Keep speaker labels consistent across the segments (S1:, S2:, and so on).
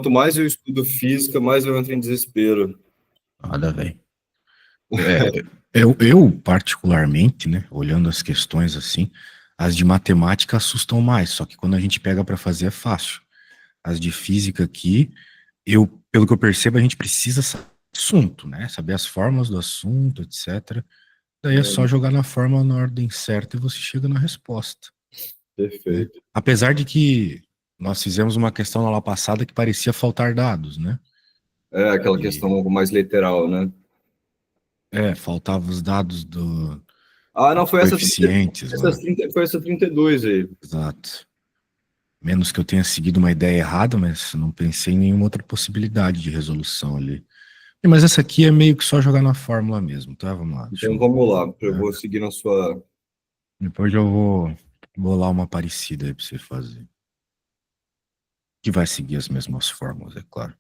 S1: Quanto mais eu estudo física, mais eu entro em desespero.
S2: Nada, velho. Eu, particularmente, né, olhando as questões assim, as de matemática assustam mais, só que quando a gente pega para fazer é fácil. As de física aqui, pelo que eu percebo, a gente precisa saber o assunto, né? Saber as fórmulas do assunto, etc. Daí é só jogar na fórmula na ordem certa e você chega na resposta, né?
S1: Perfeito.
S2: Apesar de que nós fizemos uma questão na aula passada que parecia faltar dados, né?
S1: É aquela
S2: E,
S1: questão mais literal, né?
S2: faltavam os dados
S1: Ah, não,
S2: dos
S1: foi
S2: coeficientes lá.
S1: foi essa 32 aí.
S2: Exato. Menos que eu tenha seguido uma ideia errada, mas não pensei em nenhuma outra possibilidade de resolução ali. Mas essa aqui é meio que só jogar na fórmula mesmo, tá? Vamos lá. Deixa
S1: Então
S2: eu,
S1: vamos lá, eu
S2: né?
S1: vou seguir na sua.
S2: Depois eu vou bolar uma parecida aí pra você fazer. Que vai seguir as mesmas fórmulas, é claro.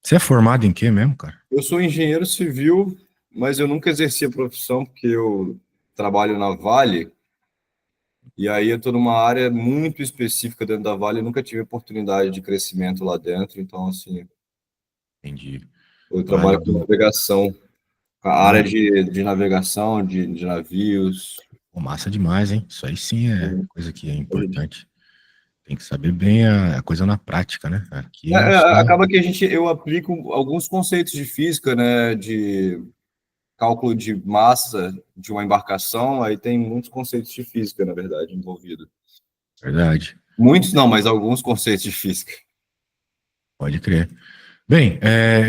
S2: Você é formado em quê mesmo, cara?
S1: Eu sou engenheiro civil, mas eu nunca exerci a profissão porque eu trabalho na Vale, e aí eu estou numa área muito específica dentro da Vale, e nunca tive oportunidade de crescimento lá dentro, então, assim,
S2: Entendi.
S1: eu
S2: Vale
S1: trabalho com
S2: do.
S1: navegação, a área
S2: Não,
S1: de navegação, de navios.
S2: pô, massa demais, hein? Isso aí sim é coisa que é
S1: A gente
S2: importante. Tem que saber bem a coisa na prática, né? Aqui é só.
S1: acaba que eu aplico alguns conceitos de física, né, de cálculo de massa de uma embarcação, aí tem muitos conceitos de física, na verdade, envolvido.
S2: Verdade.
S1: Muitos não, mas alguns conceitos de física.
S2: Pode crer. Bem,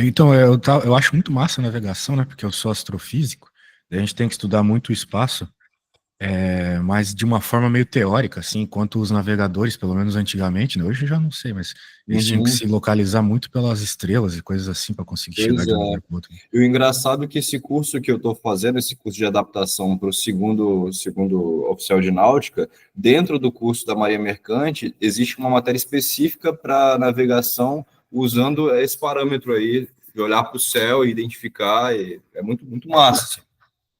S2: então eu acho muito massa a navegação, né? Porque eu sou astrofísico, daí a gente tem que estudar muito o espaço, mas de uma forma meio teórica, assim, enquanto os navegadores, pelo menos antigamente, né? Hoje eu já não sei, mas eles tinham que
S1: Uhum.
S2: se localizar muito pelas estrelas e coisas assim para conseguir chegar
S1: Pois
S2: de um
S1: é.
S2: lugar para o outro.
S1: E o engraçado é que esse curso que eu estou fazendo, esse curso de adaptação para o segundo oficial de náutica, dentro do curso da Marinha Mercante, existe uma matéria específica para navegação usando esse parâmetro aí, de olhar para o céu e identificar, e é muito, muito massa. Assim.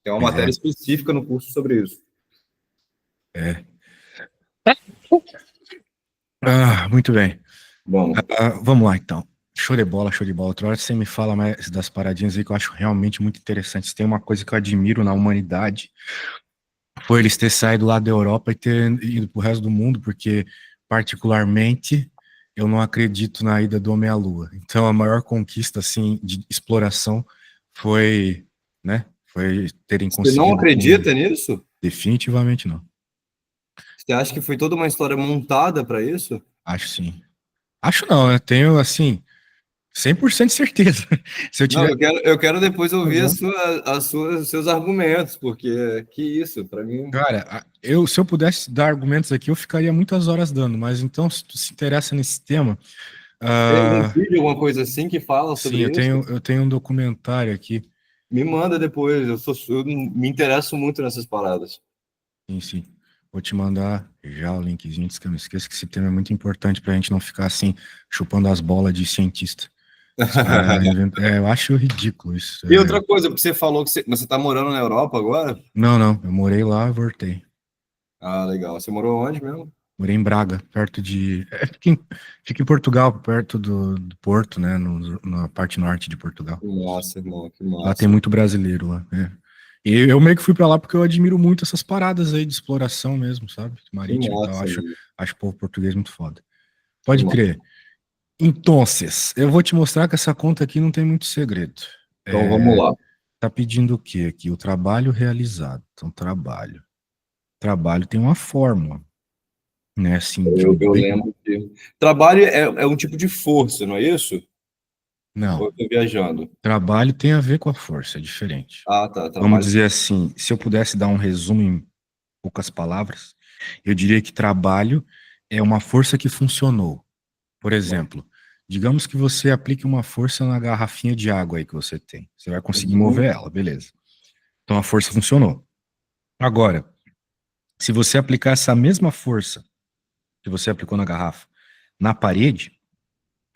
S1: Tem uma matéria
S2: É,
S1: específica no curso sobre isso.
S2: é. Muito bem.
S1: Bom,
S2: Vamos lá, então. Show de bola, show de bola. Outra hora você me fala mais das paradinhas aí que eu acho realmente muito interessante. Tem uma coisa que eu admiro na humanidade, foi eles ter saído lá da Europa e ter ido pro resto do mundo, porque, particularmente, eu não acredito na ida do homem à Lua. Então, a maior conquista, assim, de exploração foi, né, foi terem
S1: você não
S2: conseguido com...
S1: acredita nisso?
S2: Definitivamente não.
S1: Você acha que foi toda uma história montada para isso?
S2: Acho sim. Acho não, eu tenho, assim, 100% de certeza. Se eu
S1: Não,
S2: tiver...
S1: eu quero depois ouvir
S2: Uhum.
S1: seus argumentos, porque que isso, para mim.
S2: Cara, se eu pudesse dar argumentos aqui, eu ficaria muitas horas dando, mas então, se tu se interessa nesse tema,
S1: Tem algum
S2: ah,
S1: vídeo, alguma coisa assim que fala
S2: sim,
S1: sobre
S2: eu
S1: isso?
S2: tenho, eu tenho um documentário aqui.
S1: Me manda depois, eu me interesso muito nessas paradas.
S2: Sim, sim. Vou te mandar já o linkzinho, antes que eu não esqueça que esse tema é muito importante pra gente não ficar assim, chupando as bolas de cientista. Os caras eu acho ridículo isso.
S1: E outra coisa, porque você falou que você está morando na Europa agora?
S2: Não, não, eu morei lá, voltei.
S1: Ah, legal. Você morou onde mesmo?
S2: Morei em Braga, perto de. Fica em Portugal, perto do Porto, né? Na parte norte de Portugal.
S1: Que massa, irmão, que
S2: Lá tem
S1: massa.
S2: muito brasileiro lá, né? E eu meio que fui pra lá porque eu admiro muito essas paradas aí de exploração mesmo, sabe?
S1: Que
S2: Marítimo e tal.
S1: massa,
S2: Acho o povo português muito foda.
S1: que
S2: Pode
S1: massa.
S2: crer. Então, eu vou te mostrar que essa conta aqui não tem muito segredo.
S1: Então vamos lá.
S2: Tá pedindo o quê aqui? O trabalho realizado. Então, trabalho. Trabalho tem uma fórmula, né? Assim,
S1: Eu lembro que. Trabalho é um tipo de força, não é isso? Ou
S2: não.
S1: eu estou viajando?
S2: Trabalho tem a ver com a força, é diferente.
S1: Ah, tá.
S2: Vamos
S1: Trabalho.
S2: dizer assim, se eu pudesse dar um resumo em poucas palavras, eu diria que trabalho é uma força que funcionou. Por exemplo, digamos que você aplique uma força na garrafinha de água aí que você tem. Você vai conseguir
S1: Uhum.
S2: mover ela, beleza. Então a força funcionou. Agora, se você aplicar essa mesma força que você aplicou na garrafa na parede,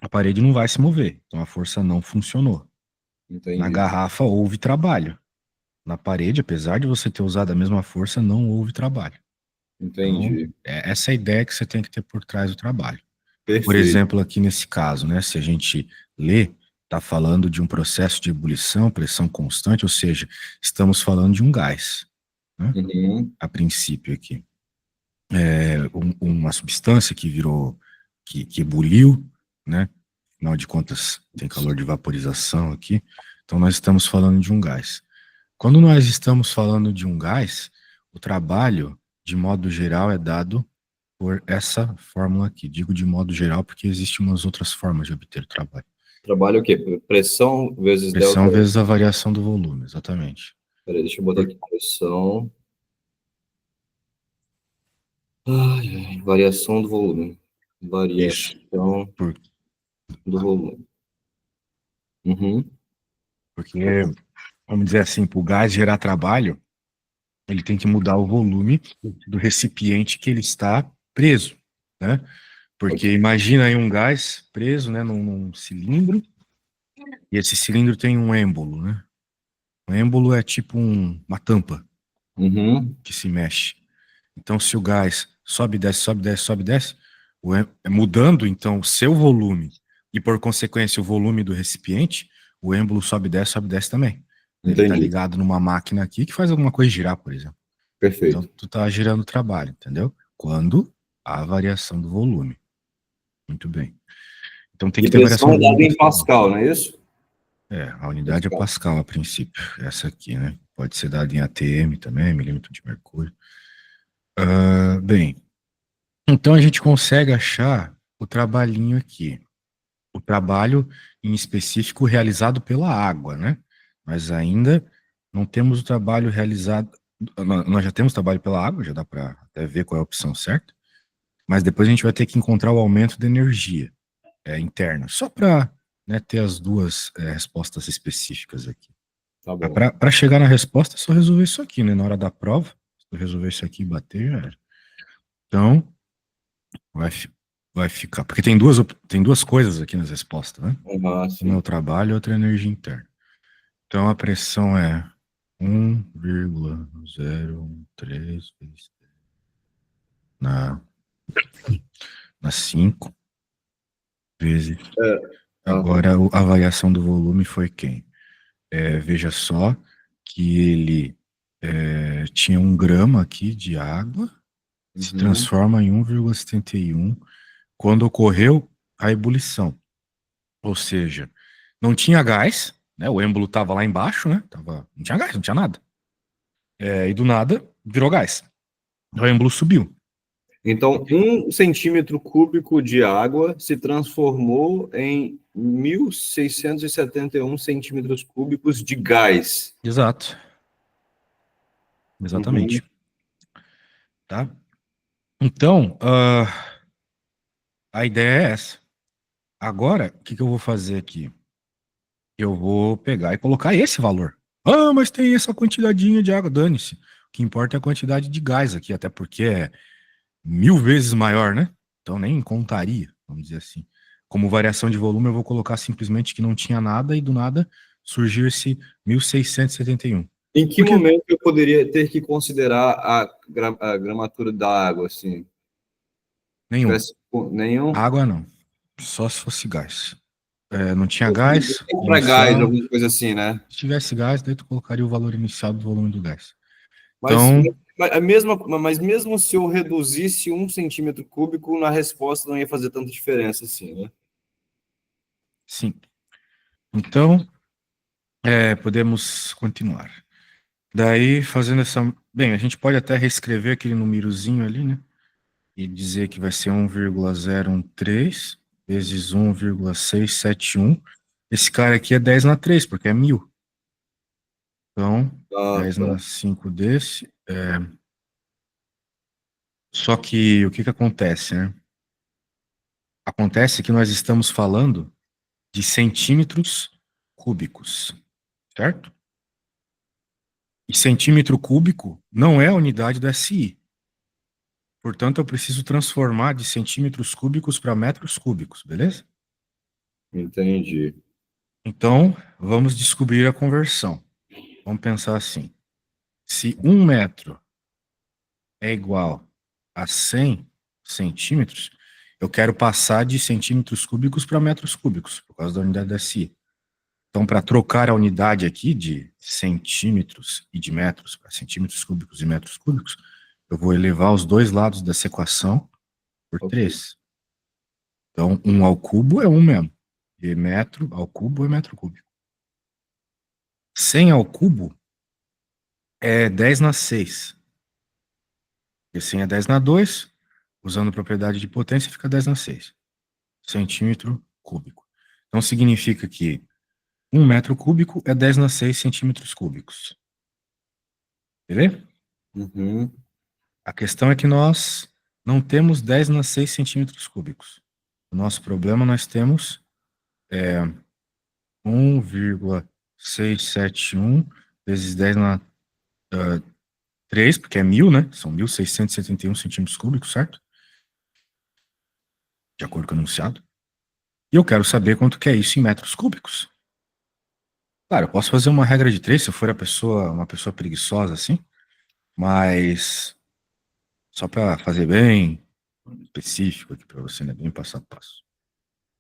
S2: a parede não vai se mover. Então a força não funcionou. Na
S1: Entendi.
S2: garrafa houve trabalho. Na parede, apesar de você ter usado a mesma força, não houve trabalho. Então,
S1: Entendi.
S2: essa é a ideia que você tem que ter por trás do trabalho. Por
S1: Perfeito.
S2: exemplo, aqui nesse caso, né, se a gente lê, está falando de um processo de ebulição, pressão constante, ou seja, estamos falando de um gás, né,
S1: Uhum.
S2: a princípio aqui. Uma substância que virou, que ebuliu, né, afinal de contas tem calor de vaporização aqui, então nós estamos falando de um gás. Quando nós estamos falando de um gás, o trabalho, de modo geral, é dado por essa fórmula aqui. Digo de modo geral porque existem umas outras formas de obter o trabalho.
S1: Trabalho o quê? Pressão vezes delta.
S2: Pressão vezes a variação do volume, exatamente.
S1: Peraí, deixa eu botar
S2: Por-
S1: aqui pressão. Ai, ai, variação do volume.
S2: Isso.
S1: Variação
S2: Por-
S1: do volume. Uhum.
S2: Porque, vamos dizer assim, para o gás gerar trabalho, ele tem que mudar o volume do recipiente que ele está preso, né?
S1: Ok.
S2: Porque imagina aí um gás preso, né, num cilindro, e esse cilindro tem um êmbolo, né? Um êmbolo é tipo uma tampa
S1: Uhum.
S2: que se mexe. Então, se o gás sobe, desce, sobe, desce, sobe, desce, mudando então o seu volume e, por consequência, o volume do recipiente, o êmbolo sobe, desce também. Ele está
S1: Entendi.
S2: ligado numa máquina aqui que faz alguma coisa girar, por exemplo. Então,
S1: Perfeito.
S2: tu está girando o trabalho, entendeu? Quando há variação do volume. Muito bem. Então, tem
S1: E
S2: que ter variação
S1: pressão
S2: do
S1: é
S2: volume
S1: dada
S2: para
S1: em
S2: ficar bom.
S1: Pascal, não é isso?
S2: A unidade é
S1: Pascal.
S2: Pascal a princípio, essa aqui, né? Pode ser dada em ATM também, milímetro de mercúrio. Bem, então a gente consegue achar o trabalhinho aqui. O trabalho em específico realizado pela água, né? Mas ainda não temos o trabalho realizado. Nós já temos trabalho pela água, já dá para até ver qual é a opção certa. Mas depois a gente vai ter que encontrar o aumento da energia interna, só para, né, ter as duas respostas específicas aqui.
S1: Tá
S2: Mas
S1: bom.
S2: para chegar na resposta é só resolver isso aqui, né? Na hora da prova, se eu resolver isso aqui e bater, já era. Então, vai, vai ficar. Porque tem duas coisas aqui nas respostas, né?
S1: Ah,
S2: Uma é o
S1: sim.
S2: trabalho e outra é a energia interna. Então a pressão é 1,013 na, na 5 vezes.
S1: É, aham.
S2: Agora a variação do volume foi quem? Veja só que ele tinha 1 grama aqui de água, se
S1: Uhum.
S2: transforma em 1,71 quando ocorreu a ebulição. Ou seja, não tinha gás, né? O êmbolo estava lá embaixo, né? Não tinha gás, não tinha nada. E do nada virou gás. O êmbolo subiu.
S1: Então, 1 centímetro cúbico de água se transformou em 1.671 centímetros cúbicos de gás.
S2: Exato,
S1: Uhum.
S2: exatamente. Tá? Então, a ideia é essa. Agora, o que que eu vou fazer aqui? Eu vou pegar e colocar esse valor. Ah, mas tem essa quantidadinha de água, dane-se. O que importa é a quantidade de gás aqui, até porque é 1000 vezes maior, né? Então nem contaria, vamos dizer assim. Como variação de volume, eu vou colocar simplesmente que não tinha nada e do nada surgiu esse 1671.
S1: Em que
S2: Porque
S1: momento eu poderia ter que considerar a gramatura da água, assim?
S2: nenhum.
S1: Tivesse nenhum?
S2: Água não. Só se fosse gás. Não tinha
S1: Tem
S2: gás
S1: para gás,
S2: inicial.
S1: alguma coisa assim, né?
S2: Se tivesse gás, daí tu colocaria o valor inicial do volume do gás.
S1: Mas,
S2: Então,
S1: mas mesmo se eu reduzisse 1 centímetro cúbico, na resposta não ia fazer tanta diferença assim, né?
S2: sim. Então, podemos continuar. Daí, fazendo essa. Bem, a gente pode até reescrever aquele númerozinho ali, né? E dizer que vai ser 1,013 vezes 1,671. Esse cara aqui é 10 na 3 porque é 1000. Então,
S1: Ah,
S2: 10
S1: tá.
S2: na 5 desse. Só que o que que acontece, né? Acontece que nós estamos falando de centímetros cúbicos, certo? E centímetro cúbico não é a unidade do SI. Portanto, eu preciso transformar de centímetros cúbicos para metros cúbicos, beleza?
S1: Entendi.
S2: Então, vamos descobrir a conversão. Vamos pensar assim: se 1 metro é igual a 100 centímetros, eu quero passar de centímetros cúbicos para metros cúbicos, por causa da unidade da SI. Então, para trocar a unidade aqui de centímetros e de metros para centímetros cúbicos e metros cúbicos, eu vou elevar os dois lados dessa equação por
S1: Ok.
S2: 3. Então, 1 ao cubo é 1 mesmo. E metro ao cubo é metro cúbico. 100 ao cubo é 10 na 6. E 100 é 10 na 2. Usando propriedade de potência, fica 10 na 6. Centímetro cúbico. Então, significa que 1 metro cúbico é 10 na 6 centímetros cúbicos. Beleza?
S1: Uhum.
S2: A questão é que nós não temos 10 na 6 centímetros cúbicos. O nosso problema nós temos 1,671 vezes 10 na 3, porque é 1.000, né? São 1.671 centímetros cúbicos, certo? De acordo com o enunciado. E eu quero saber quanto que é isso em metros cúbicos. Claro, eu posso fazer uma regra de 3 se eu for uma pessoa preguiçosa assim, mas só para fazer bem específico aqui para você, né? Bem passo a passo.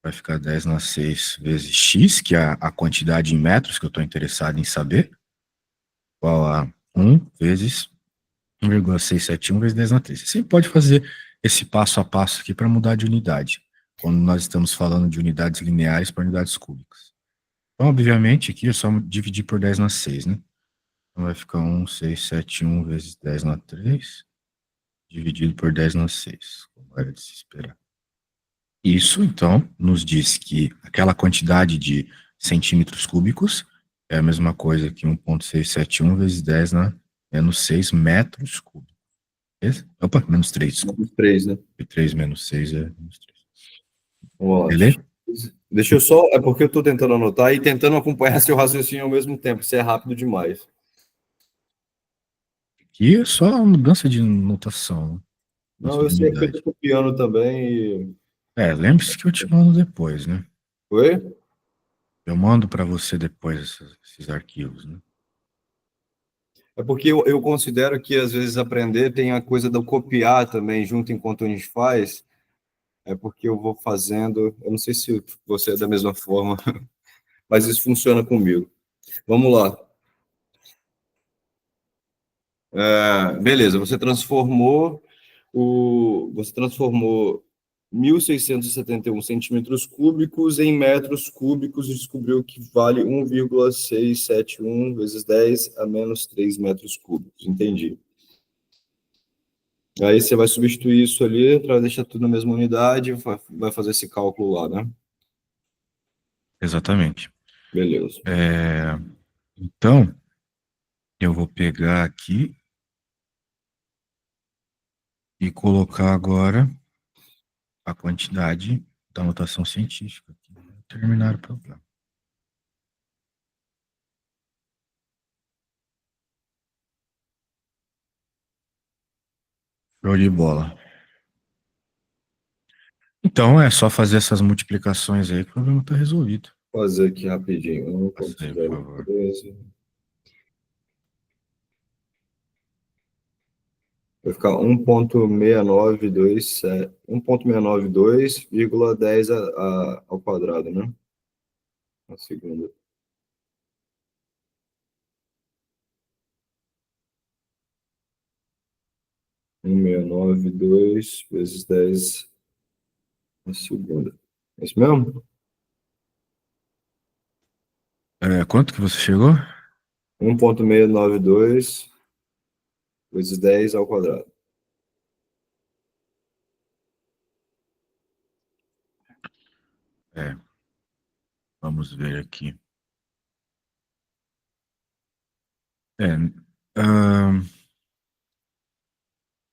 S2: Vai ficar 10 na 6 vezes x, que é a quantidade em metros que eu estou interessado em saber, igual a 1 vezes 1,671 vezes 10 na 3. Você sempre pode fazer esse passo a passo aqui para mudar de unidade, quando nós estamos falando de unidades lineares para unidades cúbicas. Então, obviamente, aqui é só dividir por 10 na 6, né? Então vai ficar 1,671 vezes 10 na 3, dividido por 10 na 6, como era de se esperar. Isso, então, nos diz que aquela quantidade de centímetros cúbicos é a mesma coisa que 1,671 vezes 10 na menos 6 metros cúbicos. Beleza? Opa, menos 3, desculpa.
S1: Menos 3, né?
S2: E 3 menos 6 é menos 3.
S1: Vamos lá.
S2: Beleza?
S1: Deixa eu só. É porque eu estou tentando anotar e tentando acompanhar seu raciocínio ao mesmo tempo. Isso é rápido demais.
S2: Aqui é só uma mudança de notação, né?
S1: Não,
S2: Mudança
S1: eu
S2: de
S1: sei que eu estou
S2: unidade.
S1: copiando também.
S2: Lembre-se que eu te mando depois, né?
S1: Oi?
S2: Eu mando para você depois esses arquivos, né?
S1: É porque eu considero que às vezes aprender tem a coisa do copiar também junto enquanto a gente faz. É porque eu vou fazendo. Eu não sei se você é da mesma forma, mas isso funciona comigo. Vamos lá. Beleza, você transformou 1.671 centímetros cúbicos em metros cúbicos e descobriu que vale 1,671 vezes 10 a menos 3 metros cúbicos. Entendi. Aí você vai substituir isso ali para deixar tudo na mesma unidade, vai fazer esse cálculo lá, né?
S2: Exatamente.
S1: Beleza.
S2: Então, eu vou pegar aqui e colocar agora a quantidade da notação científica. Terminar o problema. Show de bola. Então, é só fazer essas multiplicações aí que o problema está resolvido.
S1: Vou fazer aqui rapidinho.
S2: Passa aí, por favor.
S1: 1,013. Vai ficar 1,692,10 ao quadrado, né? A segunda. 1,692 vezes 10 a segunda. É isso mesmo?
S2: Quanto que você chegou?
S1: 1,692 vezes 10 ao quadrado.
S2: Vamos ver aqui. Ahn,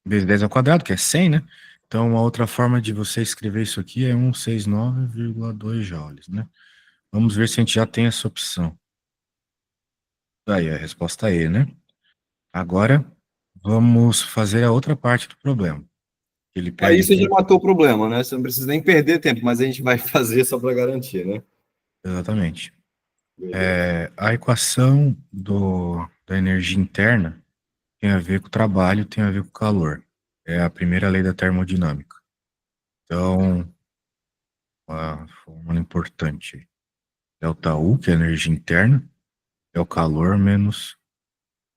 S2: vezes 10 ao quadrado, que é 100, né? Então, uma outra forma de você escrever isso aqui é 169,2 joules, né? Vamos ver se a gente já tem essa opção. Aí, a resposta é E, né? Agora, vamos fazer a outra parte do problema. Ele
S1: Aí
S2: pede
S1: você já
S2: aqui,
S1: matou o problema, né? Você não precisa nem perder tempo, mas a gente vai fazer só para garantir, né?
S2: exatamente.
S1: Beleza.
S2: A equação da energia interna tem a ver com o trabalho, tem a ver com o calor. É a primeira lei da termodinâmica. Então, uma fórmula importante. Delta U, que é a energia interna, é o calor menos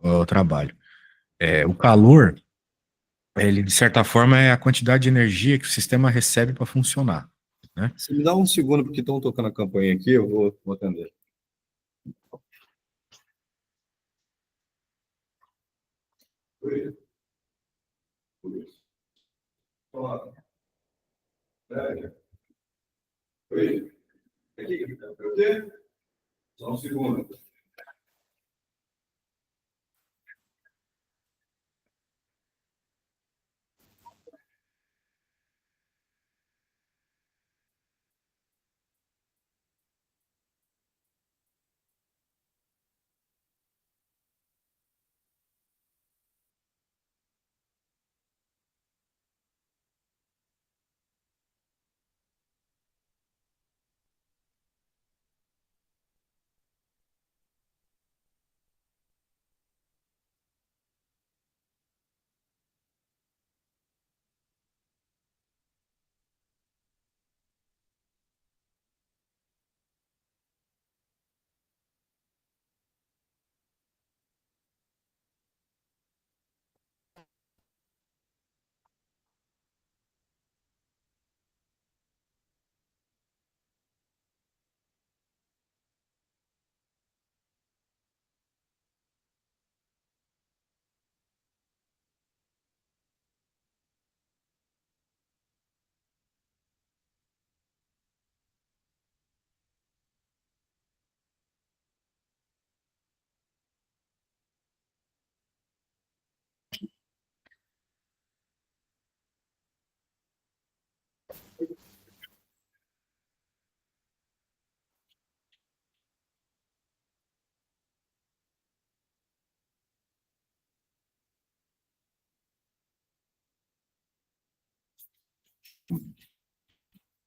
S2: o trabalho. O calor, ele, de certa forma, é a quantidade de energia que o sistema recebe para funcionar, né?
S1: Você me dá um segundo, porque estão tocando a campanha aqui, eu vou atender. Oi. Oi. Olá. Oi. Aqui. O quê? Só um segundo.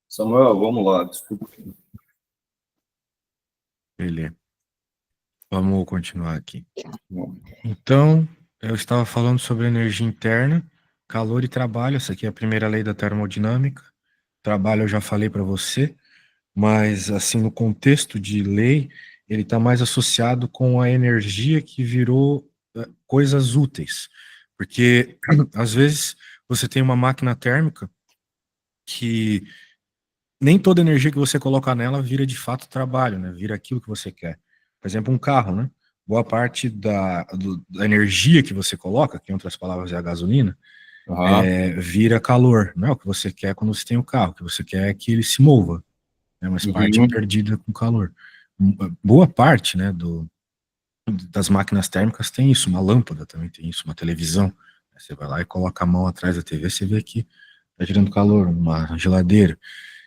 S1: Samuel, vamos lá, desculpa.
S2: Beleza. Vamos continuar aqui. Então, eu estava falando sobre energia interna, calor e trabalho. Essa aqui é a primeira lei da termodinâmica. Trabalho eu já falei para você, mas assim, no contexto de lei, ele está mais associado com a energia que virou coisas úteis. Porque, às vezes, você tem uma máquina térmica que nem toda energia que você coloca nela vira de fato trabalho, né? Vira aquilo que você quer. Por exemplo, um carro, né? Boa parte da energia que você coloca, que em outras palavras é a gasolina, vira calor. Não é o que você quer quando você tem o carro. O que você quer é que ele se mova, né? Mas parte é
S1: Uhum.
S2: perdida com calor. Boa parte, né, das máquinas térmicas tem isso. Uma lâmpada também tem isso. Uma televisão. Você vai lá e coloca a mão atrás da TV, você vê que tá gerando calor. Uma geladeira.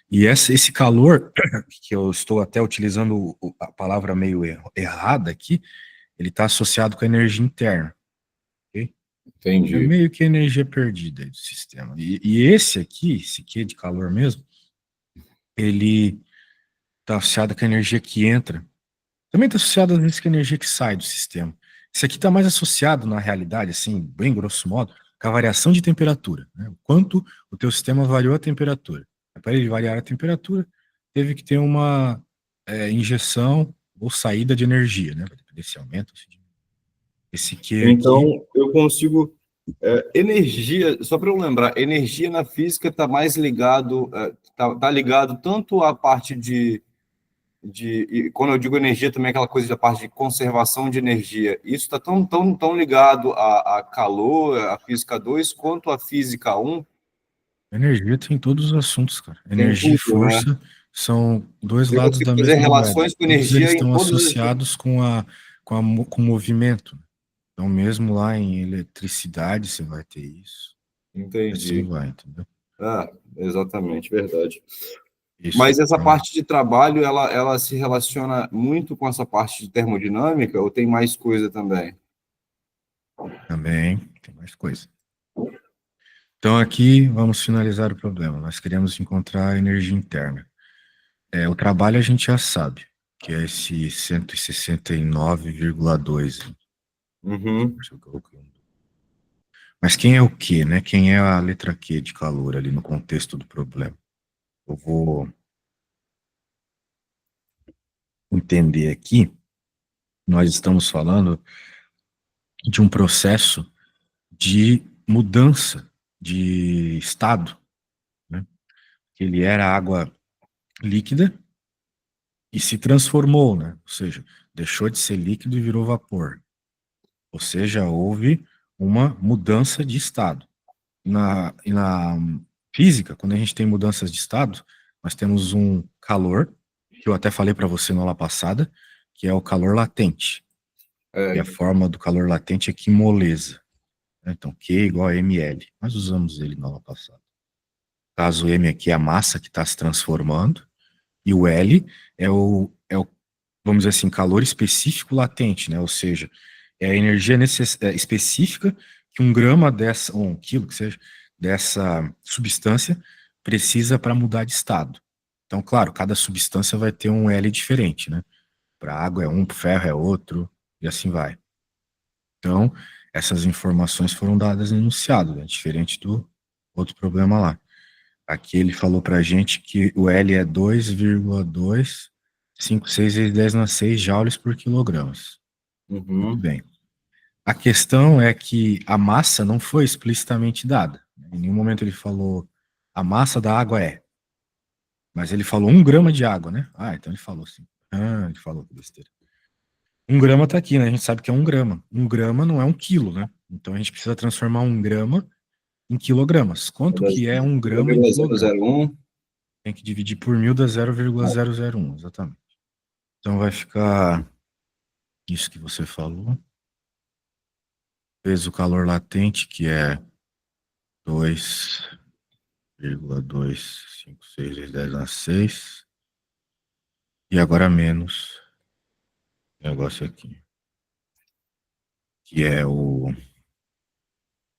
S2: E esse calor, que eu estou até utilizando a palavra meio errada aqui, ele está associado com a energia interna, ok? É
S1: Entendi.
S2: meio que energia perdida aí do sistema. E esse aqui, esse aqui de calor mesmo, ele está associado com a energia que entra. Também está associado às vezes com a energia que sai do sistema. Esse aqui está mais associado na realidade, assim, bem grosso modo, com a variação de temperatura, né? O quanto o teu sistema variou a temperatura. Para ele variar a temperatura, teve que ter uma injeção ou saída de energia, né? Desse aumento. Esse Q aqui,
S1: Então, eu consigo. Energia, só para eu lembrar, energia na física está mais ligado, tá ligado tanto à parte e quando eu digo energia, também é aquela coisa da parte de conservação de energia. Isso está tão ligado a calor, a física 2 quanto a física um.
S2: energia tem todos os assuntos, cara.
S1: Tem
S2: Energia e
S1: tudo, né?
S2: força são dois
S1: Eu
S2: lados
S1: consigo
S2: da
S1: fazer
S2: mesma moeda.
S1: relações com
S2: Todos eles
S1: energia em
S2: estão
S1: todas as.
S2: associados com movimento. Então, mesmo lá em eletricidade, você vai ter isso. Assim
S1: Entendi.
S2: vai, entendeu?
S1: Ah, exatamente, verdade.
S2: Isso.
S1: Mas essa
S2: Então,
S1: parte de trabalho, ela se relaciona muito com essa parte de termodinâmica ou tem mais coisa também?
S2: também tem mais coisa. Então, aqui vamos finalizar o problema. Nós queremos encontrar energia interna. O trabalho a gente já sabe, que é esse 169,2.
S1: Uhum.
S2: Mas quem é o quê, né? Quem é a letra Q de calor ali no contexto do problema? Eu vou entender aqui. Nós estamos falando de um processo de mudança de estado, né? Que ele era água líquida e se transformou, né? Ou seja, deixou de ser líquido e virou vapor. Ou seja, houve uma mudança de estado. Na física, quando a gente tem mudanças de estado, nós temos um calor, que eu até falei para você na aula passada, que é o calor latente. E
S1: É,
S2: a forma do calor latente é quimolesa, né? Então, Q igual a ml. Nós usamos ele na aula passada. Caso M aqui é a massa que está se transformando, e o L é o, vamos dizer assim, calor específico latente, né? Ou seja, é a energia específica que um grama dessa, ou um quilo que seja, dessa substância precisa para mudar de estado. Então, claro, cada substância vai ter um L diferente, né? Para água é um, para ferro é outro, e assim vai. Então, essas informações foram dadas no enunciado, né? Diferente do outro problema lá. Aqui ele falou para a gente que o L é 2,256 vezes 10 na 6 joules por quilogramas. Muito
S1: uhum,
S2: bem. A questão é que a massa não foi explicitamente dada. Em nenhum momento ele falou a massa da água é. Mas ele falou 1 grama de água, né? Ah, então ele falou assim. Ah, ele falou que besteira. 1 grama tá aqui, né? A gente sabe que é 1 grama. 1 grama não é 1 quilo, né? Então a gente precisa transformar 1 grama em quilogramas. Quanto que é 1 grama em quilograma?
S1: 0,001.
S2: Tem que dividir por 1000 dá 0,001, exatamente. Então vai ficar isso que você falou, vezes o calor latente, que é 2,256 vezes 10 a 6, e agora menos o negócio aqui, que é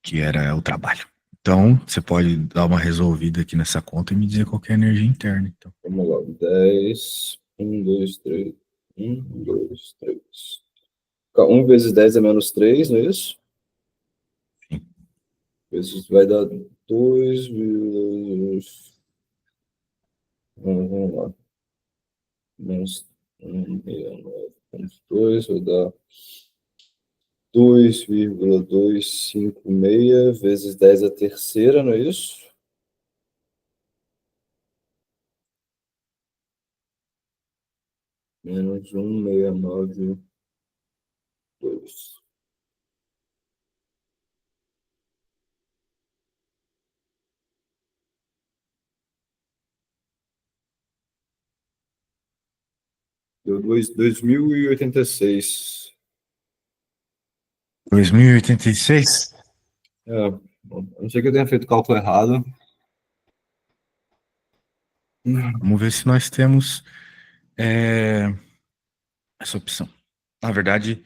S2: que era o trabalho. Então, você pode dar uma resolvida aqui nessa conta e me dizer qual que é a energia interna, então.
S1: Vamos lá, 10, 1, 2, 3, 1, 2, 3. 1 vezes 10 é menos 3, não é isso?
S2: Sim.
S1: Vezes vai dar 2, vamos lá, menos 1,69,2 vai dar 2,256 vezes 10 a terceira, não é isso? Menos 1,692. Deu 2.086.
S2: 2086?
S1: É, bom, a não ser que eu tenha feito o cálculo errado.
S2: Vamos ver se nós temos é, essa opção. Na verdade,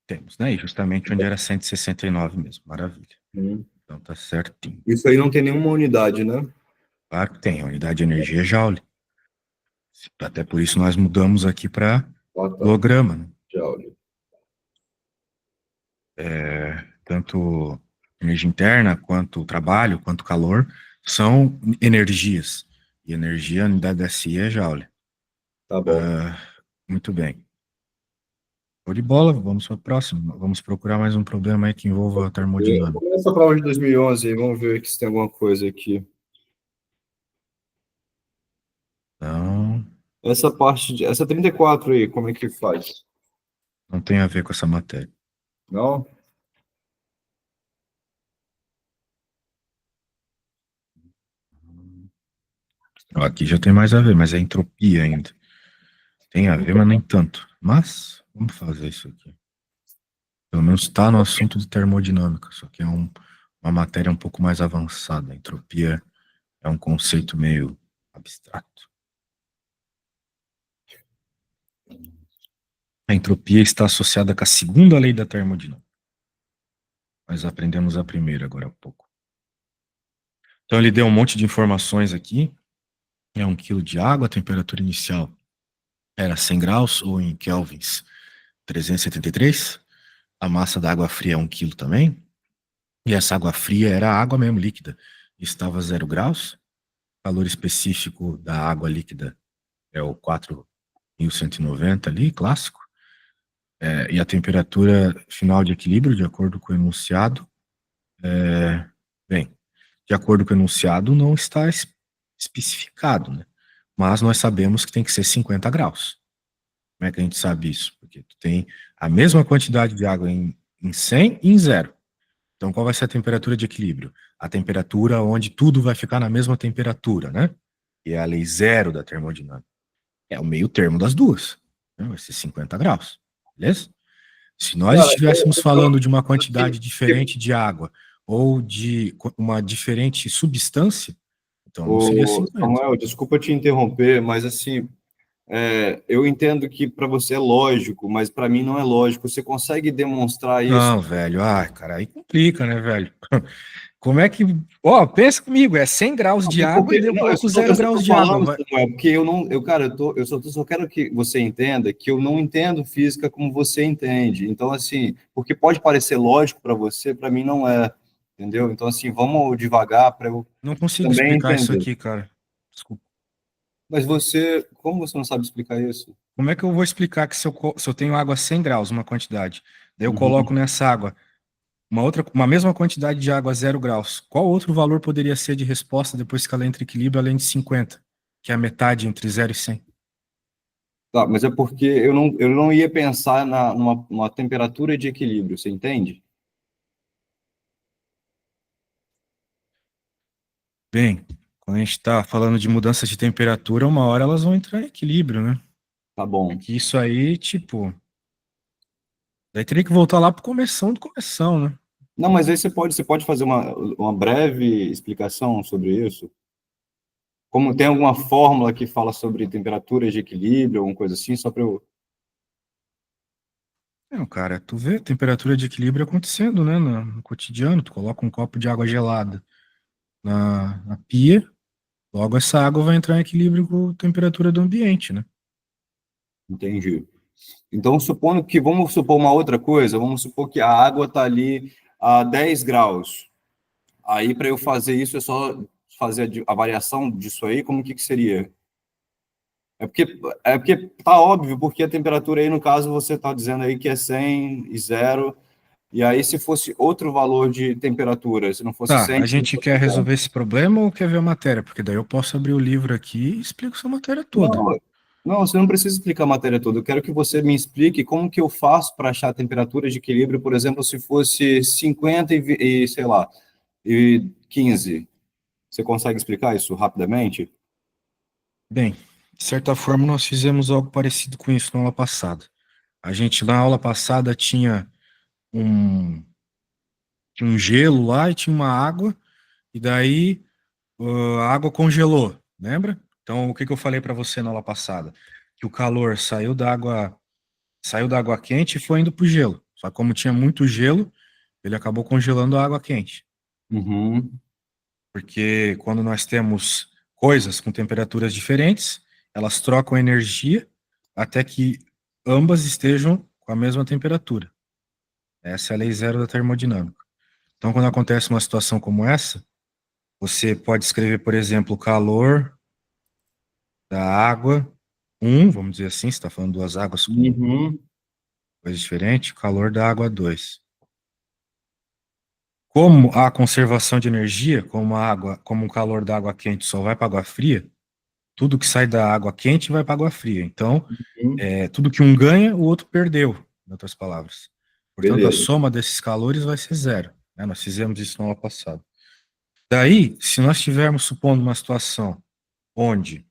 S2: temos, né? E justamente onde era 169 mesmo. Maravilha.
S1: Hum.
S2: Então tá certinho.
S1: Isso aí não tem nenhuma unidade, né?
S2: Claro que tem. A unidade de energia é joule. Até por isso nós mudamos aqui para
S1: Ah, tá.
S2: quilograma, né?
S1: Joule.
S2: Tanto energia interna, quanto trabalho, quanto calor, são energias. E energia, a unidade SI é joule.
S1: Tá bom.
S2: Muito bem. Show de bola, vamos para o próximo. Vamos procurar mais um problema aí que envolva a termodinâmica.
S1: Começa a prova de 2011 aí, vamos ver aqui se tem alguma coisa aqui.
S2: Não,
S1: Essa parte, essa 34 aí, como é que faz?
S2: não tem a ver com essa matéria.
S1: Não?
S2: Ó, aqui já tem mais a ver, mas é entropia ainda. Tem a ver, mas nem tanto. Mas, vamos fazer isso aqui. Pelo menos está no assunto de termodinâmica, só que é uma matéria um pouco mais avançada. A entropia é um conceito meio abstrato. A entropia está associada com a segunda lei da termodinâmica. Nós aprendemos a primeira agora há pouco. Então ele deu um monte de informações aqui. É 1 quilo de água, a temperatura inicial era 100 graus, ou em kelvins 373. A massa da água fria é 1 quilo também. E essa água fria era água mesmo, líquida. Estava 0 graus. O calor específico da água líquida é o 4190 ali, clássico. E a temperatura final de equilíbrio, de acordo com o enunciado, bem, de acordo com o enunciado, não está especificado, né? Mas nós sabemos que tem que ser 50 graus. Como é que a gente sabe isso? Porque tu tem a mesma quantidade de água em 100 e em zero. Então, qual vai ser a temperatura de equilíbrio? A temperatura onde tudo vai ficar na mesma temperatura, né? E é a lei zero da termodinâmica. É o meio termo das duas. Né? Vai ser 50 graus. Beleza? Se nós
S1: Cara,
S2: estivéssemos falando de uma
S1: assim,
S2: quantidade diferente de água ou de uma diferente substância, então não seria
S1: o
S2: 50.
S1: Samuel, desculpa te interromper, mas assim, eu entendo que para você é lógico, mas para mim não é lógico. Você consegue demonstrar isso?
S2: Não, velho. Ai, cara, aí complica, né, velho? Como é que. Ó, pensa comigo, é 100 graus de água e
S1: Porque,
S2: daí eu
S1: não,
S2: coloco
S1: eu
S2: zero
S1: só
S2: graus
S1: tô
S2: de água.
S1: falando, Samuel, porque eu não, eu, cara, só quero que você entenda que eu não entendo física como você entende. Então, assim, porque pode parecer lógico para você, para mim não é, entendeu? Então, assim, vamos devagar para eu
S2: Não consigo
S1: também
S2: explicar isso
S1: entender.
S2: aqui, cara. Desculpa.
S1: Mas você, como você não sabe explicar isso?
S2: Como é que eu vou explicar que se eu tenho água a 100 graus, uma quantidade, daí eu coloco
S1: Uhum.
S2: nessa água uma mesma quantidade de água a 0 graus, qual outro valor poderia ser de resposta depois que ela entra em equilíbrio além de 50, que é a metade entre 0 e 100?
S1: Tá, mas é porque eu não ia pensar numa temperatura de equilíbrio, você entende?
S2: Bem, quando a gente está falando de mudança de temperatura, uma hora elas vão entrar em equilíbrio, né?
S1: Tá
S2: É
S1: bom.
S2: que isso aí, tipo, daí teria que voltar lá pro começão do começão, né?
S1: Não, mas aí você pode fazer uma breve explicação sobre isso? Como tem alguma fórmula que fala sobre temperaturas de equilíbrio, alguma coisa assim, só para eu.
S2: Não, cara, tu vê a temperatura de equilíbrio acontecendo, né, no cotidiano, tu coloca um copo de água gelada na pia, logo essa água vai entrar em equilíbrio com a temperatura do ambiente, né?
S1: Entendi. Então, supondo que, vamos supor uma outra coisa, vamos supor que a água está ali a 10 graus. Aí, para eu fazer isso, é só fazer a variação disso aí, como que seria? É porque, é porque tá óbvio, porque a temperatura aí, no caso, você está dizendo aí que é 100 e zero, e aí se fosse outro valor de temperatura, se não fosse
S2: Tá,
S1: 100,
S2: a
S1: se
S2: gente
S1: fosse
S2: quer
S1: zero.
S2: resolver esse problema ou quer ver a matéria? Porque daí eu posso abrir o livro aqui e explico essa matéria toda.
S1: Não, não, você não precisa explicar a matéria toda. Eu quero que você me explique como que eu faço para achar a temperatura de equilíbrio, por exemplo, se fosse 50 sei lá, e 15. Você consegue explicar isso rapidamente?
S2: Bem, de certa forma nós fizemos algo parecido com isso na aula passada. A gente na aula passada um, tinha um gelo lá e tinha uma água, e daí a água congelou, lembra? Então, o que que eu falei para você na aula passada? Que o calor saiu da água quente e foi indo para o gelo. Só que como tinha muito gelo, ele acabou congelando a água quente.
S1: Uhum,
S2: Porque quando nós temos coisas com temperaturas diferentes, elas trocam energia até que ambas estejam com a mesma temperatura. Essa é a lei zero da termodinâmica. Então, quando acontece uma situação como essa, você pode escrever, por exemplo, o calor da água vamos dizer assim, você está falando duas águas com
S1: uhum,
S2: coisa diferente, o calor da água 2. Como a conservação de energia, como o calor da água quente só vai para água fria, tudo que sai da água quente vai para água fria. Então,
S1: uhum.
S2: tudo que um ganha, o outro perdeu, em outras palavras. Portanto, a
S1: Beleza.
S2: soma desses calores vai ser zero, né? Nós fizemos isso no ano passado. Daí, se nós estivermos supondo uma situação onde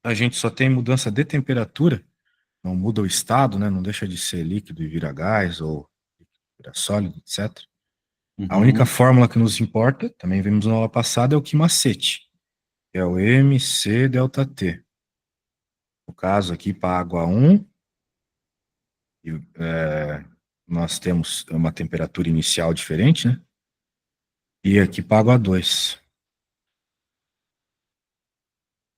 S2: a gente só tem mudança de temperatura, não muda o estado, né? Não deixa de ser líquido e vira gás ou vira sólido, etc. A única
S1: Uhum,
S2: fórmula que nos importa, também vimos na aula passada, é o quimacete, que é o MC delta T. No caso aqui, para água 1, nós temos uma temperatura inicial diferente, né? E aqui para água 2.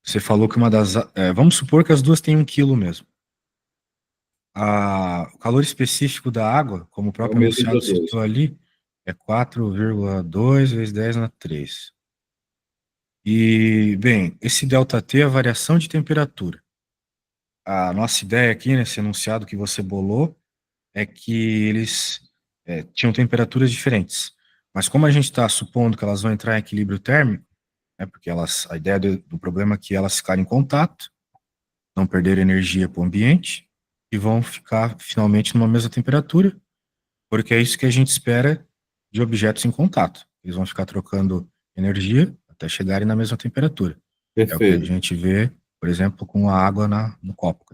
S2: Você falou que uma das. Vamos supor que as duas têm 1 quilo mesmo. O calor específico da água, como o
S1: é o
S2: próprio
S1: mesmo para
S2: enunciado
S1: os dois.
S2: citou ali, É 4,2 vezes 10 na 3. E, bem, esse ΔT é a variação de temperatura. A nossa ideia aqui, nesse enunciado que você bolou, é que eles tinham temperaturas diferentes. Mas como a gente está supondo que elas vão entrar em equilíbrio térmico, porque a ideia do problema é que elas ficarem em contato, não perderem energia para o ambiente, e vão ficar finalmente numa mesma temperatura, porque é isso que a gente espera de objetos em contato. Eles vão ficar trocando energia até chegarem na mesma temperatura. É o que a
S1: Perfeito.
S2: gente vê, por exemplo, com a água no copo.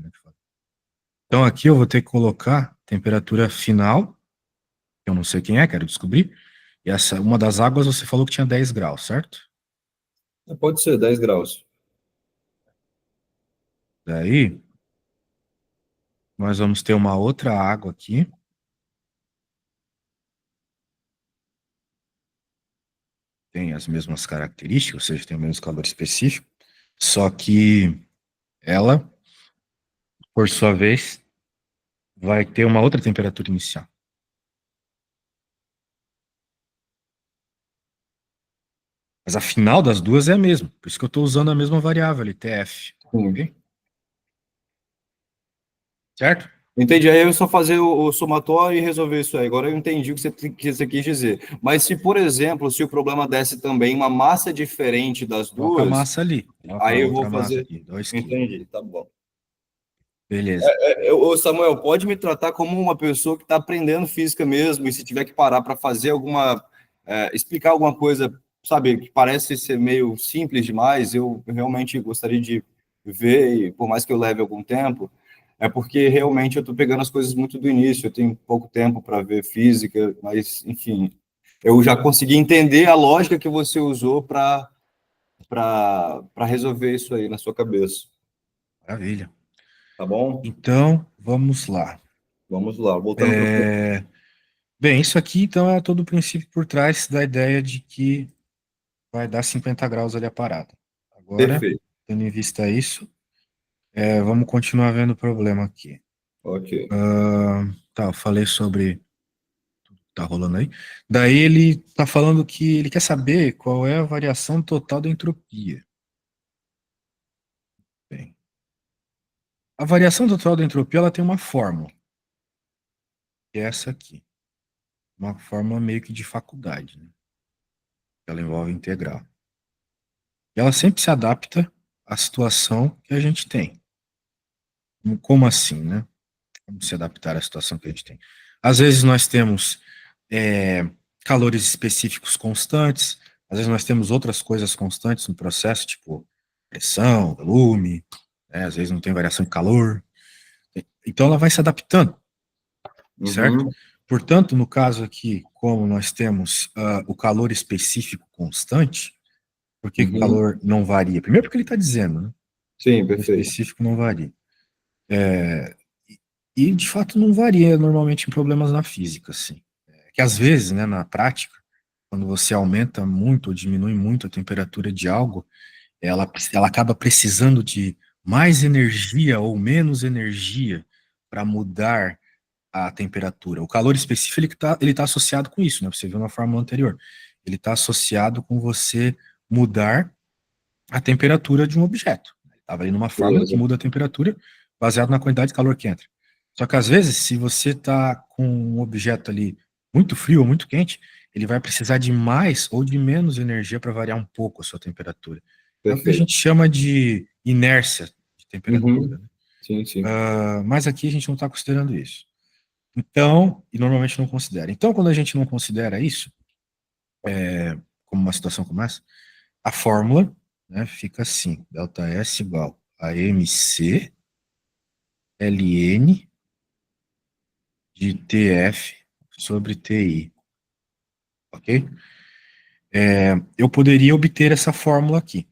S2: Então aqui eu vou ter que colocar temperatura final, que eu não sei quem é, quero descobrir. E uma das águas você falou que tinha 10 graus, certo?
S1: Pode ser 10 graus.
S2: Daí nós vamos ter uma outra água aqui. Tem as mesmas características, ou seja, tem o mesmo calor específico, só que ela, por sua vez, vai ter uma outra temperatura inicial. Mas a final das duas é a mesma, por isso que eu estou usando a mesma variável ali, TF.
S1: Sim.
S2: Ok? Certo?
S1: Entendi. Aí eu só fazer o somatório e resolver isso aí. Agora eu entendi o que você quis dizer. Mas se, por exemplo, se o problema desse também uma massa diferente das
S2: Coloca a
S1: duas,
S2: massa ali. Coloca
S1: aí
S2: a
S1: eu vou
S2: outra massa
S1: fazer.
S2: aqui, 2 kg.
S1: Entendi, tá bom.
S2: Beleza.
S1: Ô, Samuel, pode me tratar como uma pessoa que está aprendendo física mesmo, e se tiver que parar para fazer explicar alguma coisa, sabe, que parece ser meio simples demais, eu realmente gostaria de ver, e por mais que eu leve algum tempo, é porque realmente eu estou pegando as coisas muito do início, eu tenho pouco tempo para ver física, mas, enfim, eu já consegui entender a lógica que você usou para resolver isso aí na sua cabeça,
S2: Maravilha.
S1: tá bom?
S2: Então, vamos lá.
S1: Vamos lá, voltando para o.
S2: Bem, isso aqui, então, é todo o princípio por trás da ideia de que vai dar 50 graus ali a parada. Agora,
S1: Perfeito.
S2: tendo em vista isso, vamos continuar vendo o problema aqui.
S1: Ok.
S2: Tá, eu falei sobre. Tá rolando aí. Daí ele tá falando que ele quer saber qual é a variação total da entropia. Bem, a variação total da entropia ela tem uma fórmula, que é essa aqui. Uma fórmula meio que de faculdade, né? Ela envolve integral. E ela sempre se adapta à situação que a gente tem. Como assim, né? Como se adaptar à situação que a gente tem? Às vezes nós temos calores específicos constantes, às vezes nós temos outras coisas constantes no processo, tipo pressão, volume, né? Às vezes não tem variação de calor. Então ela vai se adaptando, certo?
S1: Uhum,
S2: Portanto, no caso aqui, como nós temos o calor específico constante, por que o
S1: uhum.
S2: calor não varia? Primeiro porque ele está dizendo, né?
S1: Sim,
S2: O
S1: perfeito.
S2: específico não varia. E, de fato, não varia normalmente em problemas na física, assim. Que às vezes, né, na prática, quando você aumenta muito ou diminui muito a temperatura de algo, ela acaba precisando de mais energia ou menos energia para mudar a temperatura. O calor específico ele tá associado com isso, né? Você viu na fórmula anterior. Ele está associado com você mudar a temperatura de um objeto. Estava ali numa fórmula que
S1: Beleza.
S2: muda a temperatura baseado na quantidade de calor que entra. Só que às vezes, se você está com um objeto ali muito frio ou muito quente, ele vai precisar de mais ou de menos energia para variar um pouco a sua temperatura. É o que a
S1: Perfeito.
S2: gente chama de inércia de temperatura,
S1: Uhum.
S2: né?
S1: Sim, sim.
S2: Mas aqui a gente não está considerando isso. Então, e normalmente não considera. Então, quando a gente não considera isso, como uma situação como essa, a fórmula, né, fica assim: delta S igual a MC ln de TF sobre TI, ok? Eu poderia obter essa fórmula aqui.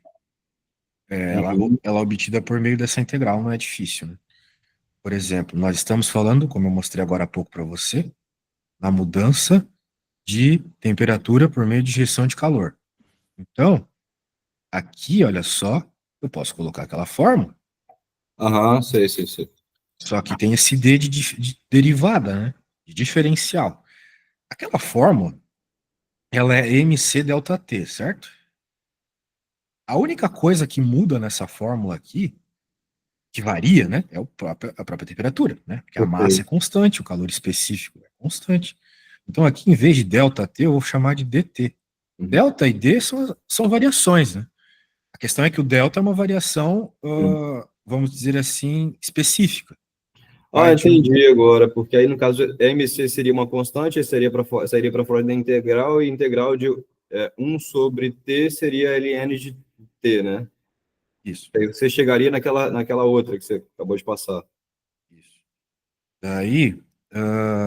S1: Uhum.
S2: Ela é obtida por meio dessa integral, não é difícil, né? Por exemplo, nós estamos falando, como eu mostrei agora há pouco para você, na mudança de temperatura por meio de gestão de calor. Então, aqui, olha só, eu posso colocar aquela fórmula,
S1: Aham, sei, sei, sei.
S2: só que tem esse D de derivada, né? De diferencial. Aquela fórmula, ela é MC delta T, certo? A única coisa que muda nessa fórmula aqui, que varia, né, é a própria temperatura, né? Porque a massa é
S1: Perfeito.
S2: constante, o calor específico é constante. Então aqui, em vez de delta T, eu vou chamar de DT.
S1: Uhum.
S2: Delta e D são variações, né? A questão é que o delta é uma variação,
S1: Uhum.
S2: vamos dizer assim, específica.
S1: Ah,
S2: Parte um
S1: entendi agora, porque aí no caso MC seria uma constante, seria para fora da integral, e integral de 1 sobre T seria ln de T, né?
S2: isso,
S1: Aí você chegaria naquela outra que você acabou de passar.
S2: isso. Daí,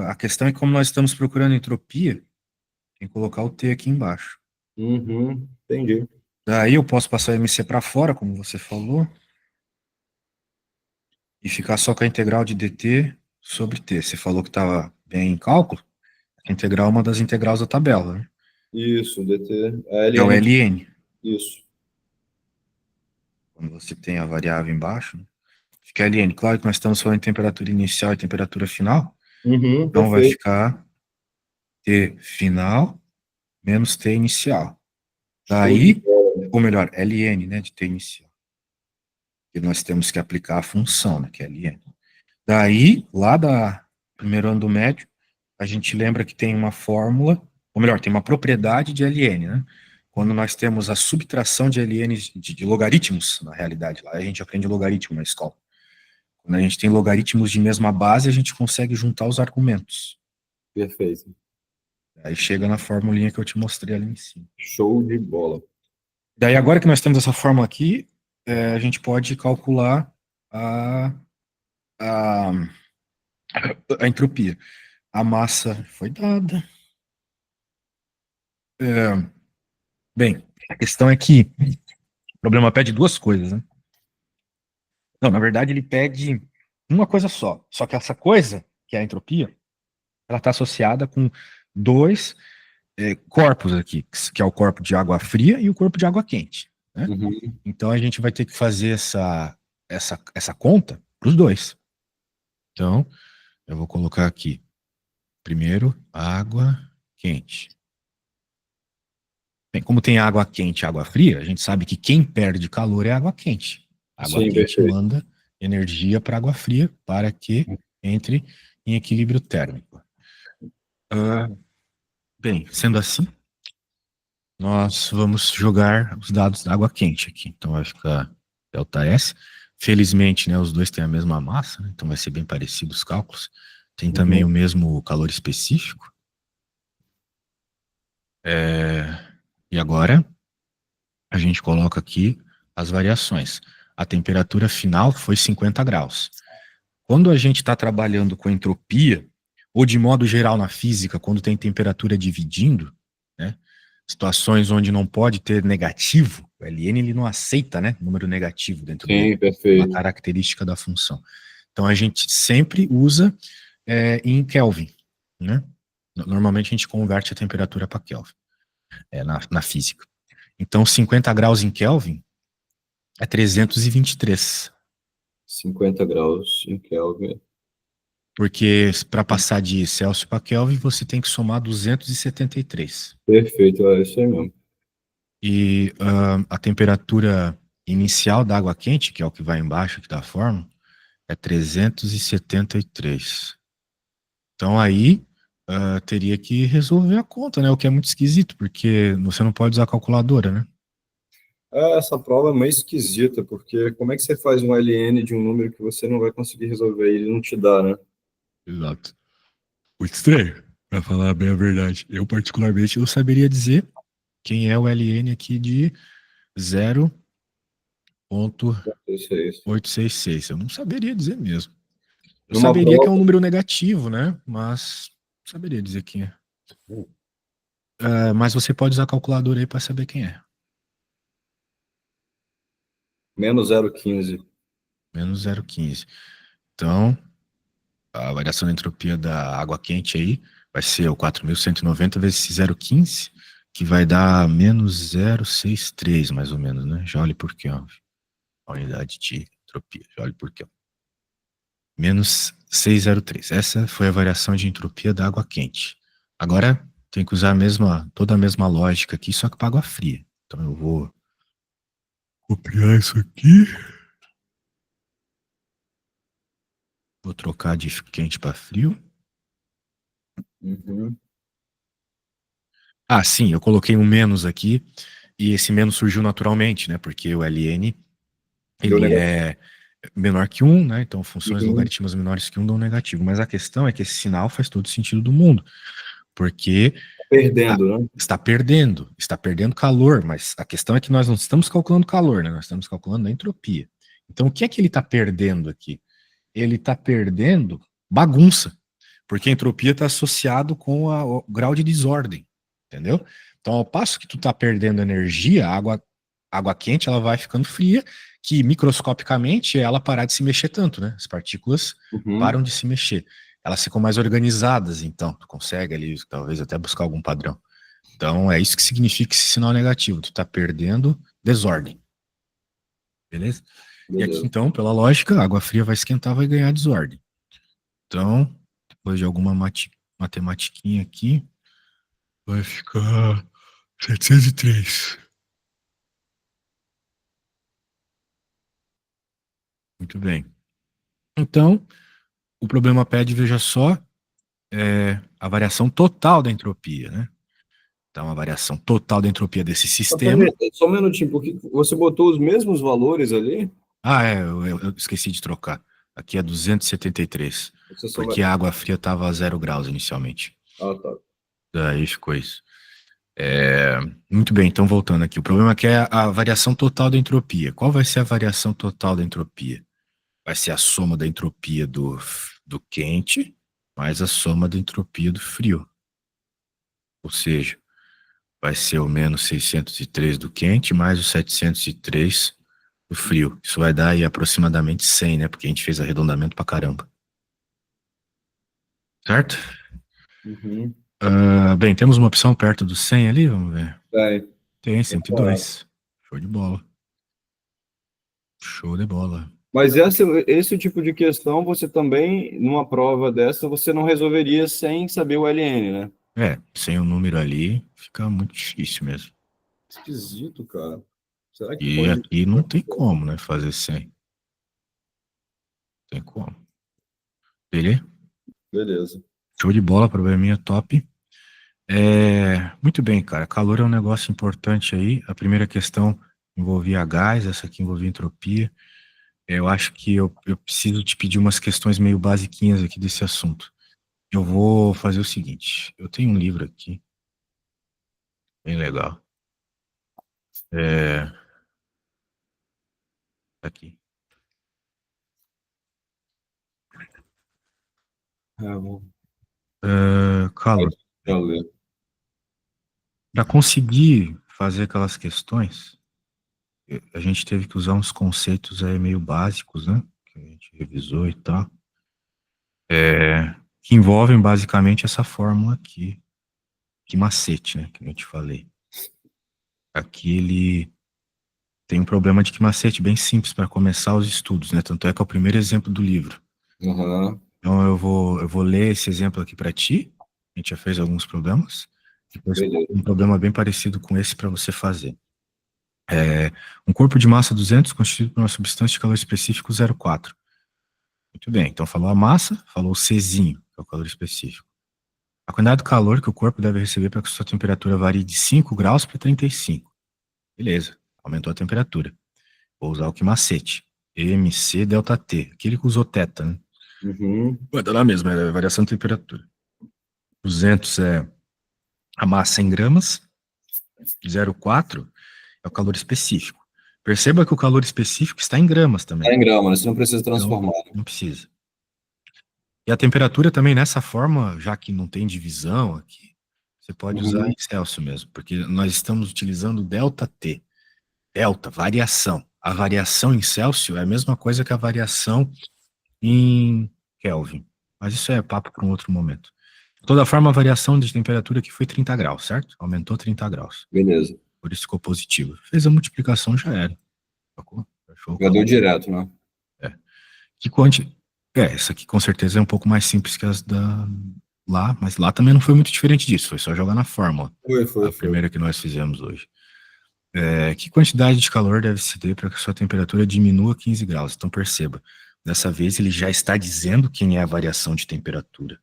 S2: a questão é que como nós estamos procurando entropia, tem que colocar o T aqui embaixo.
S1: Uhum, entendi.
S2: Daí eu posso passar o MC para fora, como você falou, e ficar só com a integral de dt sobre t. Você falou que estava bem em cálculo. A integral é uma das integrais da tabela, né?
S1: Isso, DT, a
S2: Que é o
S1: ln,
S2: ln,
S1: isso.
S2: quando você tem a variável embaixo, né? Fica ln. Claro que nós estamos falando de temperatura inicial e temperatura final,
S1: Uhum,
S2: então vai
S1: perfeito.
S2: ficar t final menos t inicial.
S1: Show de
S2: Daí,
S1: bola.
S2: ou melhor, ln, né, de t inicial. E nós temos que aplicar a função, né, que é ln. Daí, lá da primeiro ano do médio, a gente lembra que tem uma fórmula, ou melhor, tem uma propriedade de ln, né? Quando nós temos a subtração de ln de logaritmos, na realidade, lá a gente aprende logaritmo na escola. Quando a gente tem logaritmos de mesma base, a gente consegue juntar os argumentos.
S1: Perfeito.
S2: Aí chega na formulinha que eu te mostrei ali em cima.
S1: Show de bola.
S2: Daí, agora que nós temos essa fórmula aqui, a gente pode calcular a, a entropia. A massa foi dada. É, bem, a questão é que o problema pede duas coisas, né? Não, na verdade ele pede uma coisa só. Só que essa coisa, que é a entropia, ela está associada com dois corpos aqui, que é o corpo de água fria e o corpo de água quente, né?
S1: Uhum.
S2: Então a gente vai ter que fazer essa conta para os dois. Então, eu vou colocar aqui, primeiro, água quente. Bem, como tem água quente e água fria, a gente sabe que quem perde calor é a água quente. A água
S1: Sim,
S2: quente
S1: perfeito.
S2: manda energia para a água fria para que entre em equilíbrio térmico. Ah, bem, sendo assim, nós vamos jogar os dados da água quente aqui. Então vai ficar ΔS. Felizmente, né, os dois têm a mesma massa, né, então vai ser bem parecido os cálculos. Tem também o
S1: Uhum.
S2: mesmo calor específico. E agora a gente coloca aqui as variações. A temperatura final foi 50 graus. Quando a gente está trabalhando com entropia, ou de modo geral na física, quando tem temperatura dividindo, né, situações onde não pode ter negativo, o Ln ele não aceita, né, número negativo dentro dele,
S1: Sim,
S2: é uma
S1: perfeito.
S2: característica da função. Então a gente sempre usa em Kelvin, né? Normalmente a gente converte a temperatura para Kelvin, na física. Então 50 graus em Kelvin é 323.
S1: 50 graus em Kelvin.
S2: Porque para passar de Celsius para Kelvin, você tem que somar 273.
S1: Perfeito, é isso aí mesmo.
S2: E a temperatura inicial da água quente, que é o que vai embaixo aqui da forma, é 373. Então aí teria que resolver a conta, né? O que é muito esquisito, porque você não pode usar a calculadora, né?
S1: Essa prova é meio esquisita, porque como é que você faz um ln de um número que você não vai conseguir resolver e ele não te dá, né?
S2: Exato. Muito estranho, para falar bem a verdade. Eu, particularmente, não saberia dizer quem é o LN aqui de 0,866.
S1: Isso é isso.
S2: Eu não saberia dizer mesmo. Eu
S1: Numa
S2: saberia que é um
S1: prova,
S2: número negativo, né? Mas não saberia dizer quem é. Mas você pode usar a calculadora aí para saber quem é.
S1: menos 0,15.
S2: Menos 0,15. Então, a variação da entropia da água quente aí vai ser o 4.190 vezes esse 0,15, que vai dar menos 0,63, mais ou menos, né? Já olhe por quê, ó. A unidade de entropia. Já olhe por quê, ó. Menos 603. Essa foi a variação de entropia da água quente. Agora, Tem que usar toda a mesma lógica aqui, só que para água fria. Então eu vou copiar isso aqui. Vou trocar de quente para frio.
S1: Uhum.
S2: Ah, sim, eu coloquei um menos aqui, e esse menos surgiu naturalmente, né? Porque o ln,
S1: Deu
S2: ele
S1: negativo.
S2: é menor que 1, né? Então funções
S1: Uhum.
S2: logaritmas menores que 1 dão negativo. Mas a questão é que esse sinal faz todo sentido do mundo, porque
S1: Perdendo, né?
S2: está perdendo calor, mas a questão é que nós não estamos calculando calor, né? Nós estamos calculando a entropia. Então o que é que ele está perdendo aqui? Ele está perdendo bagunça, porque a entropia está associado com o grau de desordem, entendeu? Então, ao passo que tu está perdendo energia, a água quente ela vai ficando fria, que microscopicamente ela parar de se mexer tanto, né? As partículas
S1: Uhum.
S2: param de se mexer. Elas ficam mais organizadas, então, tu consegue ali, talvez até buscar algum padrão. Então, é isso que significa esse sinal negativo. Tu está perdendo desordem, beleza? E aqui,
S1: Beleza.
S2: então, pela lógica, a água fria vai esquentar, vai ganhar desordem. Então, depois de alguma matematiquinha aqui, vai ficar 703. Muito bem. Então, o problema pede, veja só, a variação total da entropia, né? Então, a variação total da entropia desse
S1: Mas peraí,
S2: sistema.
S1: só um minutinho, porque você botou os mesmos valores ali?
S2: Ah, eu esqueci de trocar. Aqui é 273,
S1: Você só vai.
S2: porque a água fria estava a 0 graus inicialmente.
S1: Ah, tá.
S2: Daí ficou isso. Muito bem, então voltando aqui. O problema aqui é a variação total da entropia. Qual vai ser a variação total da entropia? Vai ser a soma da entropia do quente mais a soma da entropia do frio. Ou seja, vai ser o menos 603 do quente mais o 703 do frio. Isso vai dar aí aproximadamente 100, né? Porque a gente fez arredondamento pra caramba. Certo?
S1: Uhum.
S2: Bem, temos uma opção perto do 100 ali, vamos ver.
S1: Bem,
S2: Tem
S1: vamos lá.
S2: 102. Show de bola. Show de bola.
S1: Mas esse tipo de questão, você também, numa prova dessa, você não resolveria sem saber o LN, né?
S2: Sem o número ali, fica muito difícil mesmo.
S1: Esquisito, cara. Será que
S2: E
S1: pode.
S2: aqui não tem como, né, fazer 100. Tem como. Beleza?
S1: Beleza.
S2: Show de bola, probleminha top. Muito bem, cara. Calor é um negócio importante aí. A primeira questão envolvia gás, essa aqui envolvia entropia. Eu acho que eu preciso te pedir umas questões meio basiquinhas aqui desse assunto. Eu vou fazer o seguinte: eu tenho um livro aqui, bem legal. É, tá aqui.
S1: Bom.
S2: Calor.
S1: Deixa eu ler.
S2: Para conseguir fazer aquelas questões, a gente teve que usar uns conceitos aí meio básicos, né? Que a gente revisou e tal. Que envolvem basicamente essa fórmula aqui. Que macete, né? Que eu te falei. Aqui ele tem um problema de que macete bem simples para começar os estudos, né? Tanto é que é o primeiro exemplo do livro.
S1: Aham.
S2: Então eu vou ler esse exemplo aqui para ti. A gente já fez alguns problemas. Depois
S1: Beleza.
S2: um problema bem parecido com esse para você fazer. Um corpo de massa 200 constituído por uma substância de calor específico 0,4. Muito bem, então falou a massa, falou o Czinho, que é o calor específico. A quantidade de calor que o corpo deve receber para que sua temperatura varie de 5 graus para 35. Beleza, aumentou a temperatura. Vou usar o que macete. MC delta T, aquele que usou teta, né?
S1: Uhum.
S2: Vai dar na mesma, é a variação de temperatura. 200 é a massa em gramas, 0,4 é o calor específico. Perceba que o calor específico está em gramas
S1: Tá
S2: também.
S1: em grama, né? Você não precisa
S2: Então,
S1: transformar.
S2: não precisa. E a temperatura também nessa forma, já que não tem divisão aqui, você pode usar
S1: Uhum.
S2: em Celsius mesmo, porque nós estamos utilizando delta T. Delta, variação. A variação em Celsius é a mesma coisa que a variação em Kelvin. Mas isso é papo para um outro momento. De toda forma, a variação de temperatura aqui foi 30 graus, certo? Aumentou 30 graus.
S1: Beleza.
S2: Por isso ficou positivo. Fez a multiplicação, já era. Sacou? Achou o
S1: Já
S2: calor.
S1: deu direto, né?
S2: É. Que quanti... Essa aqui com certeza é um pouco mais simples que as da lá, mas lá também não foi muito diferente disso, foi só jogar na fórmula.
S1: Foi,
S2: A
S1: foi.
S2: primeira que nós fizemos hoje. Que quantidade de calor deve se ter para que a sua temperatura diminua 15 graus? Então perceba, dessa vez ele já está dizendo quem é a variação de temperatura,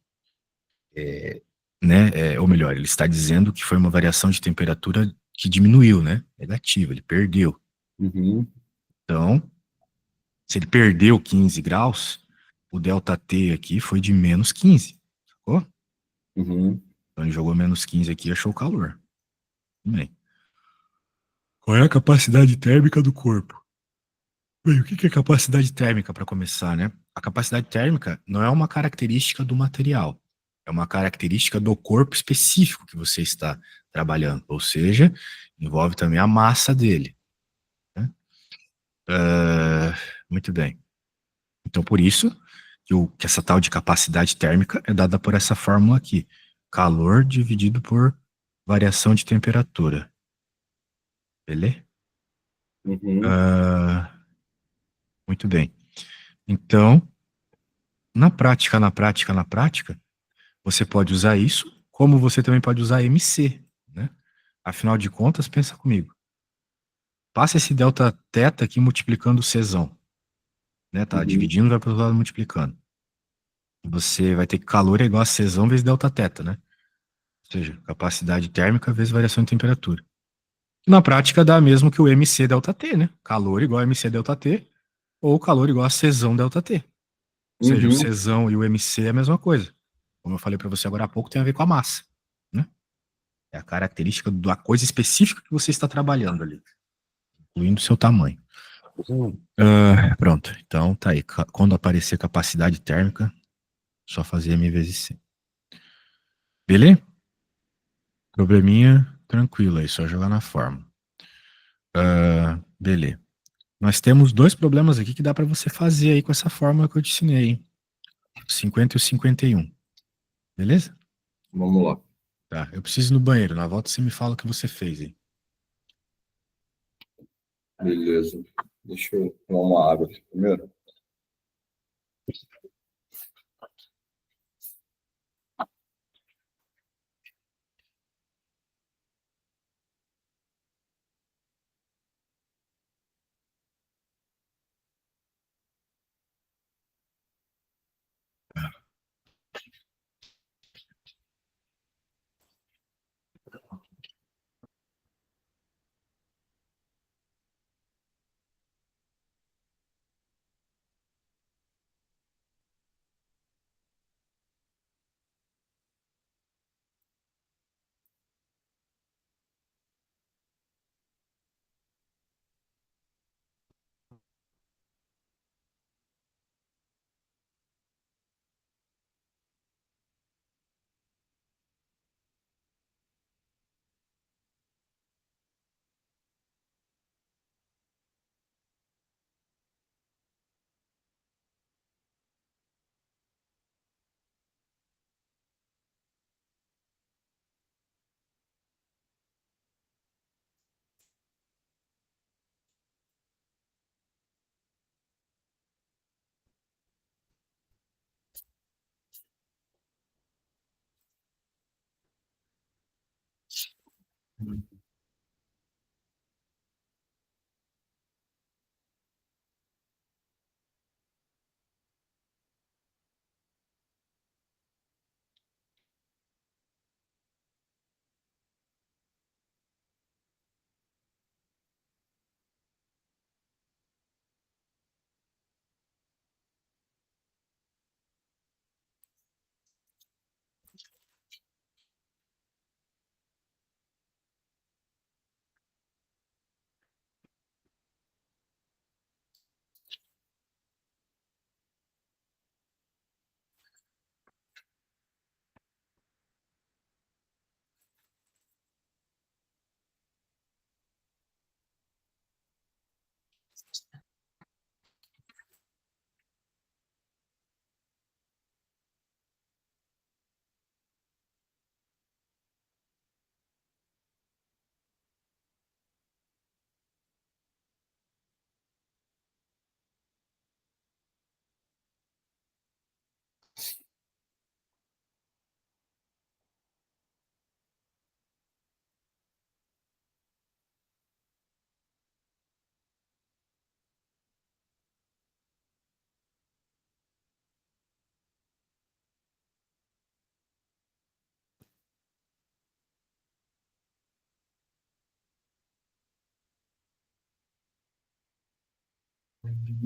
S2: né? Ou melhor, ele está dizendo que foi uma variação de temperatura que diminuiu, né? Negativa, ele perdeu.
S1: Uhum,
S2: Então, se ele perdeu 15 graus, o delta T aqui foi de menos 15, sacou?
S1: uhum,
S2: Então ele jogou menos 15 aqui e achou o calor. Tudo bem. Qual é a capacidade térmica do corpo? Bem, o que que é capacidade térmica para começar, né? A capacidade térmica não é uma característica do material, é uma característica do corpo específico que você está trabalhando, ou seja, envolve também a massa dele, né? Muito bem. Então, por isso que essa tal de capacidade térmica é dada por essa fórmula aqui: calor dividido por variação de temperatura. Beleza?
S1: uhum,
S2: Ah, muito bem. Então, na prática, você pode usar isso, como você também pode usar MC, né? Afinal de contas, pensa comigo. Passa esse delta teta aqui multiplicando o Czão, né? Tá
S1: uhum,
S2: dividindo, vai para o lado multiplicando. Você vai ter que calor é igual a Czão vezes delta teta, né? Ou seja, capacidade térmica vezes variação de temperatura. Na prática, dá mesmo que o MC delta T, né? Calor igual a MC delta T, ou calor igual a Czão delta T. Ou seja, o
S1: uhum.
S2: Czão e o MC é a mesma coisa. Como eu falei para você agora há pouco, tem a ver com a massa, né? É a característica da coisa específica que você está trabalhando ali, incluindo o seu tamanho. Pronto, então tá aí. Quando aparecer capacidade térmica, só fazer M vezes C. Beleza? Probleminha tranquilo aí, só jogar na forma. Beleza. Nós temos dois problemas aqui que dá para você fazer aí com essa fórmula que eu te ensinei, hein? O 50 e o 51. Beleza?
S1: Vamos lá.
S2: Tá, eu preciso ir no banheiro. Na volta você me fala o que você fez aí.
S1: Beleza. Deixa eu tomar uma água aqui primeiro.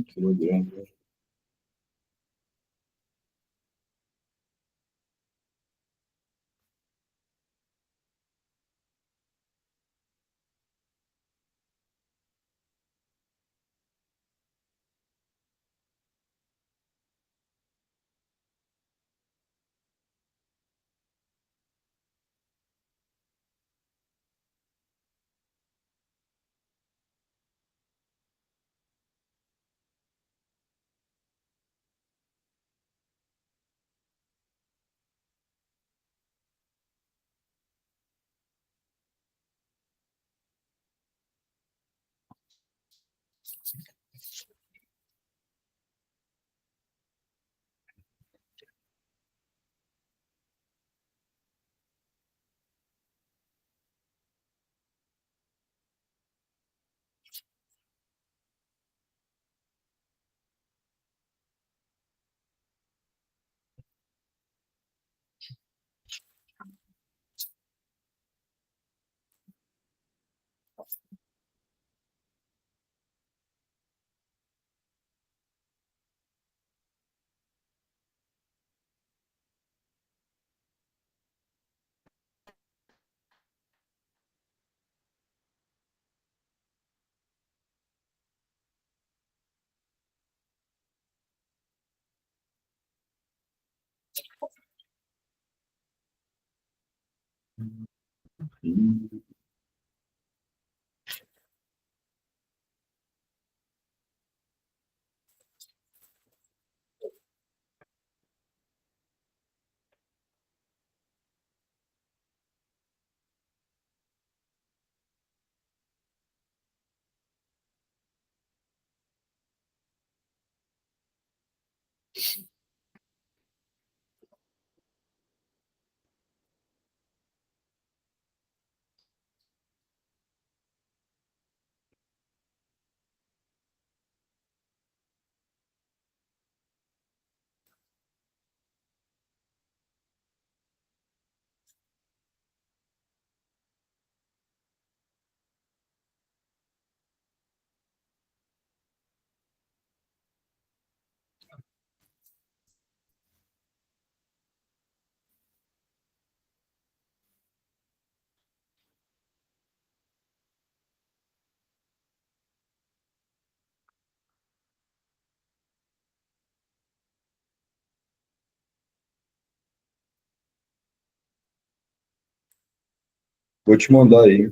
S1: Quilograma. Vou te mandar aí.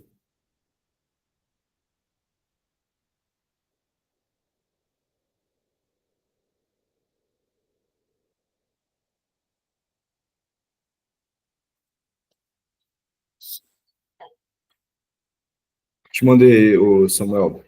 S1: Te mandei, o Samuel.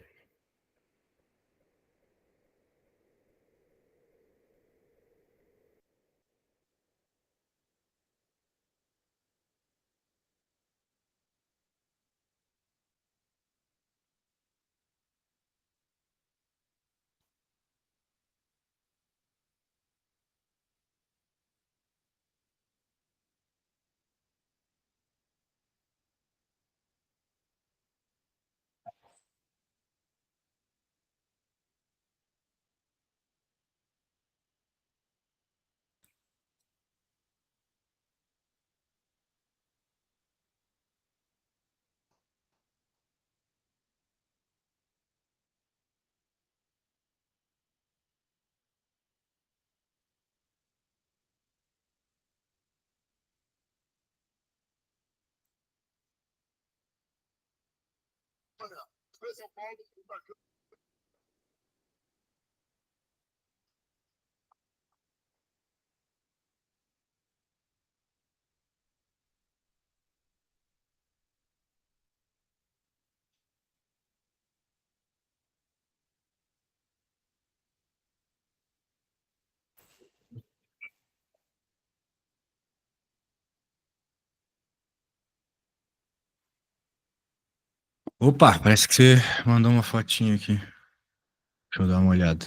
S2: Opa, parece que você mandou uma fotinha aqui. Deixa eu dar uma olhada.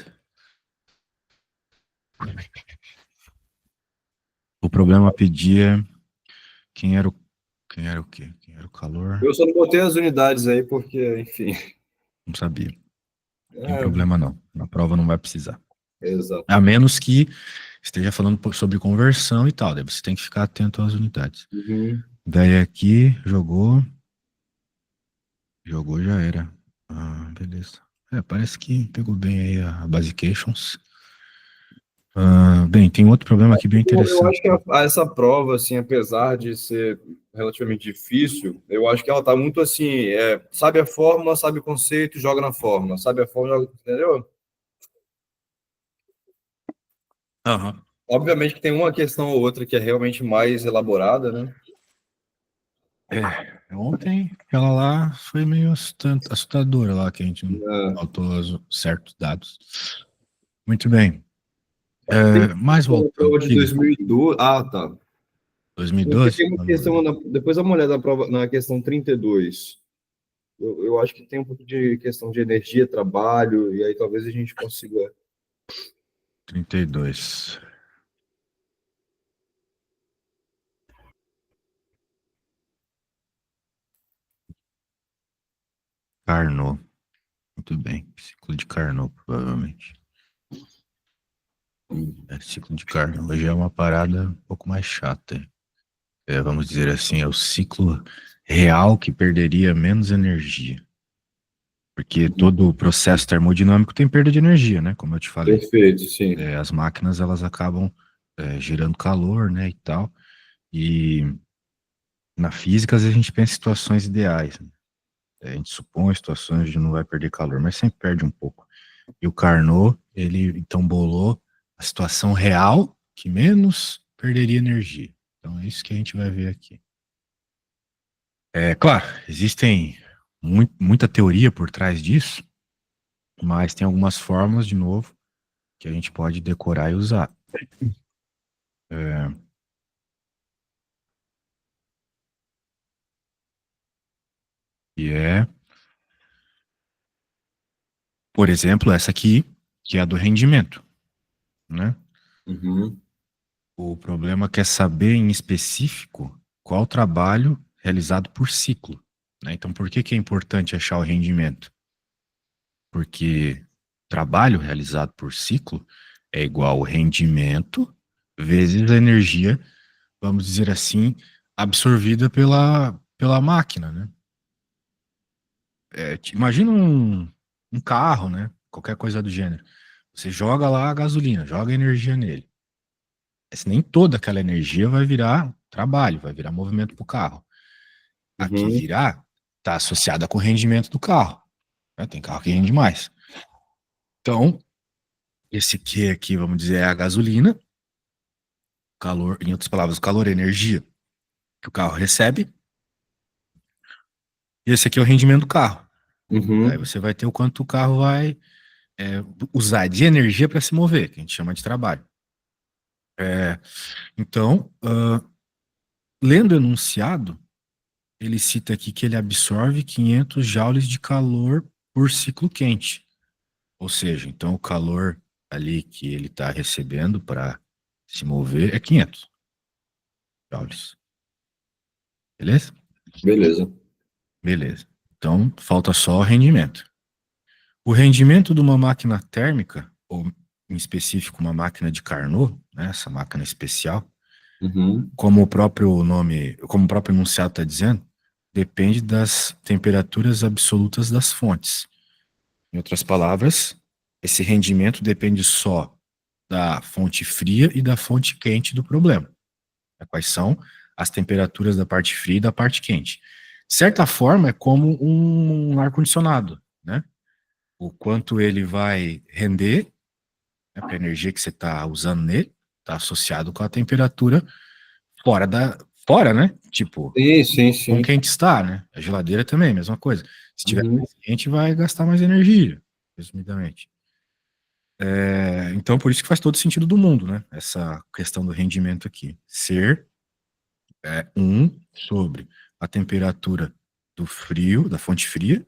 S2: O problema pedia quem era o quê? Quem era o calor?
S1: Eu só não botei as unidades aí porque, enfim.
S2: Não sabia. Tem
S1: É,
S2: problema não. Na prova não vai precisar.
S1: exato.
S2: A menos que esteja falando sobre conversão e tal. Daí você tem que ficar atento às unidades.
S1: Uhum.
S2: Daí aqui, jogou. Jogou, já era. Ah, beleza. Parece que pegou bem aí a Basications. Bem, tem outro problema aqui bem
S1: Eu
S2: interessante.
S1: acho que essa prova, assim, apesar de ser relativamente difícil, eu acho que ela tá muito assim, sabe a fórmula, sabe o conceito, joga na fórmula, sabe a fórmula, entendeu?
S2: Aham.
S1: Obviamente que tem uma questão ou outra que é realmente mais elaborada, né?
S2: Ontem ela lá foi meio assustadora lá, que a gente não
S1: É.
S2: faltou certos dados. Muito bem.
S1: Tem
S2: Mas
S1: uma
S2: voltando,
S1: prova de
S2: diga,
S1: 2012. Ah, tá. Porque
S2: 2012?
S1: tem uma
S2: Vamos
S1: questão,
S2: ver.
S1: depois dá uma olhada na prova, na questão 32. Eu acho que tem um pouco de questão de energia, trabalho, e aí talvez a gente consiga.
S2: 32. Carnot. Muito bem. Ciclo de Carnot, provavelmente. Ciclo de Carnot. Hoje é uma parada um pouco mais chata. Vamos dizer assim, é o ciclo real que perderia menos energia. Porque todo o processo termodinâmico tem perda de energia, né? Como eu te falei.
S1: Perfeito, sim.
S2: As máquinas, elas acabam gerando calor, né, e tal. E na física, às vezes a gente pensa em situações ideais, né? A gente supõe situações de não vai perder calor, mas sempre perde um pouco. E o Carnot, ele então bolou a situação real que menos perderia energia. Então é isso que a gente vai ver aqui. Claro, existem muita teoria por trás disso, mas tem algumas formas, de novo, que a gente pode decorar e usar. É, e por exemplo, essa aqui, que é a do rendimento, né?
S1: Uhum.
S2: O problema é saber em específico qual trabalho realizado por ciclo, né? Então, por que que é importante achar o rendimento? Porque trabalho realizado por ciclo é igual ao rendimento vezes a energia, vamos dizer assim, absorvida pela máquina, né? Imagina um carro, né? Qualquer coisa do gênero. Você joga lá a gasolina, joga energia nele. Mas nem toda aquela energia vai virar trabalho, vai virar movimento para o carro. A que
S1: Uhum.
S2: virar está associada com o rendimento do carro, né? Tem carro que rende mais. Então, esse Q aqui, vamos dizer, é a gasolina, calor, em outras palavras, o calor é energia que o carro recebe, e esse aqui é o rendimento do carro. Daí
S1: Uhum.
S2: você vai ter o quanto o carro vai é, usar de energia para se mover, que a gente chama de trabalho. Então, lendo o enunciado, ele cita aqui que ele absorve 500 joules de calor por ciclo quente. Ou seja, então o calor ali que ele está recebendo para se mover é 500 joules. Beleza?
S1: Beleza.
S2: Beleza. Então, falta só o rendimento. O rendimento de uma máquina térmica, ou em específico uma máquina de Carnot, né, essa máquina especial,
S1: Uhum.
S2: como o próprio nome, como o próprio enunciado está dizendo, depende das temperaturas absolutas das fontes. Em outras palavras, esse rendimento depende só da fonte fria e da fonte quente do problema. Quais são as temperaturas da parte fria e da parte quente? De certa forma, é como um ar-condicionado, né? O quanto ele vai render, né, a energia que você está usando nele, está associado com a temperatura fora fora, né? Tipo,
S1: Sim, sim,
S2: quão
S1: sim.
S2: quente está, né? A geladeira também, mesma coisa. Se estiver
S1: Uhum.
S2: mais quente, vai gastar mais energia, resumidamente. Então, por isso que faz todo sentido do mundo, né? Essa questão do rendimento aqui. Ser 1 sobre a temperatura do frio, da fonte fria,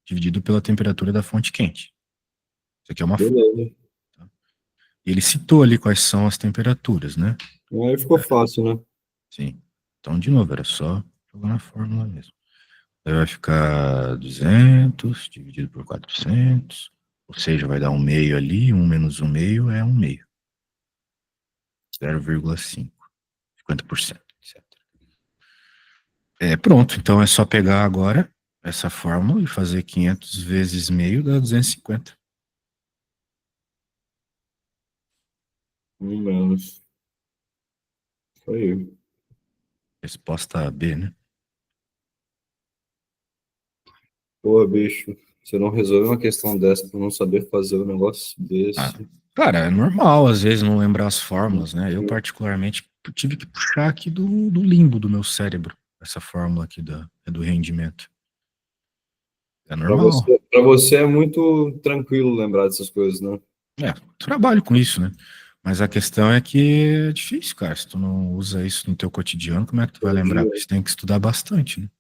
S2: dividido pela temperatura da fonte quente. Isso aqui é uma fórmula.
S1: Beleza.
S2: E ele citou ali quais são as temperaturas, né?
S1: Aí ficou fácil, né?
S2: Sim. Então, de novo, era só jogar na fórmula mesmo. Aí vai ficar 200 dividido por 400, ou seja, vai dar um meio ali, 1 menos um meio é um meio. 0,5, 50%, etc. Pronto, então é só pegar agora essa fórmula e fazer 500 vezes meio dá 250.
S1: Menos. Isso aí.
S2: Resposta B, né?
S1: Pô, bicho, você não resolve uma questão dessa por não saber fazer um negócio
S2: Ah,
S1: desse.
S2: cara, é normal às vezes não lembrar as fórmulas, né? Eu particularmente tive que puxar aqui do limbo do meu cérebro, essa fórmula aqui do rendimento. É normal.
S1: Para você é muito tranquilo lembrar dessas coisas, né?
S2: Trabalho com isso, né? Mas a questão é que é difícil, cara. Se tu não usa isso no teu cotidiano, como é que tu vai
S1: Todo
S2: lembrar?
S1: dia.
S2: Porque você tem que estudar bastante, né?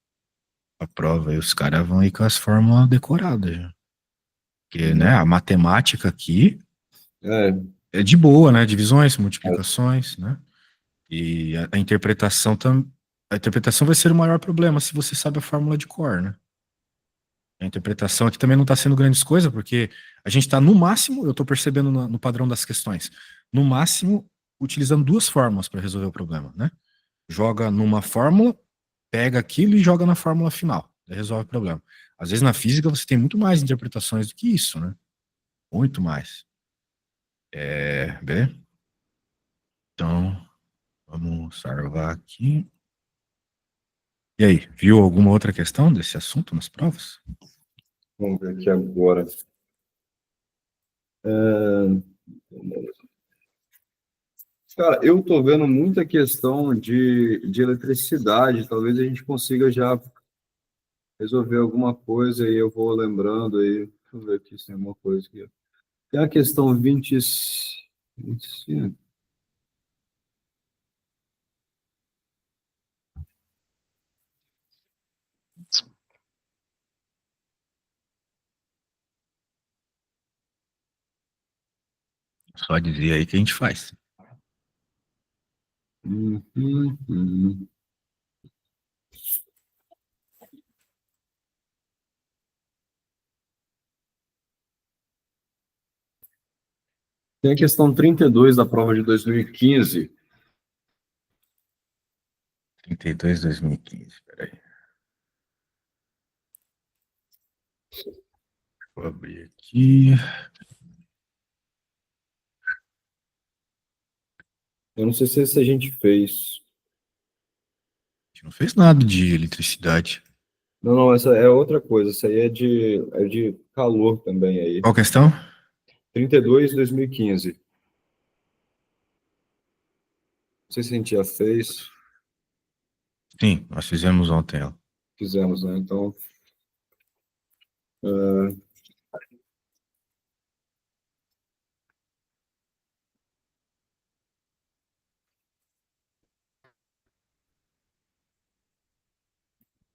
S2: A prova, e os caras vão aí com as fórmulas decoradas já. Porque, né, a matemática aqui
S1: É,
S2: é de boa, né? Divisões, multiplicações, né? E a interpretação vai ser o maior problema se você sabe a fórmula de cor, né? A interpretação aqui também não está sendo grandes coisas, porque a gente está no máximo, eu estou percebendo no padrão das questões, no máximo utilizando duas fórmulas para resolver o problema, né? Joga numa fórmula, pega aquilo e joga na fórmula final, aí resolve o problema. Às vezes na física você tem muito mais interpretações do que isso, né? Muito mais. Beleza? Então, vamos salvar aqui. E aí, viu alguma outra questão desse assunto nas provas?
S1: vamos ver aqui agora. É, cara, eu tô vendo muita questão de eletricidade. Talvez a gente consiga já resolver alguma coisa e eu vou lembrando aí. Deixa eu ver aqui se tem alguma coisa aqui. Tem a questão 25.
S2: Só dizer aí que a gente faz.
S1: Uhum. Tem a questão 32 da prova de 2015.
S2: 32, 2015, peraí. Vou abrir aqui.
S1: Eu não sei se a gente fez.
S2: A gente não fez nada de eletricidade.
S1: Não, não, essa é outra coisa. Essa aí é de calor também aí.
S2: Qual questão?
S1: 32, 2015. Não sei se a gente já fez.
S2: Sim, nós fizemos ontem ela.
S1: Fizemos, né? Então,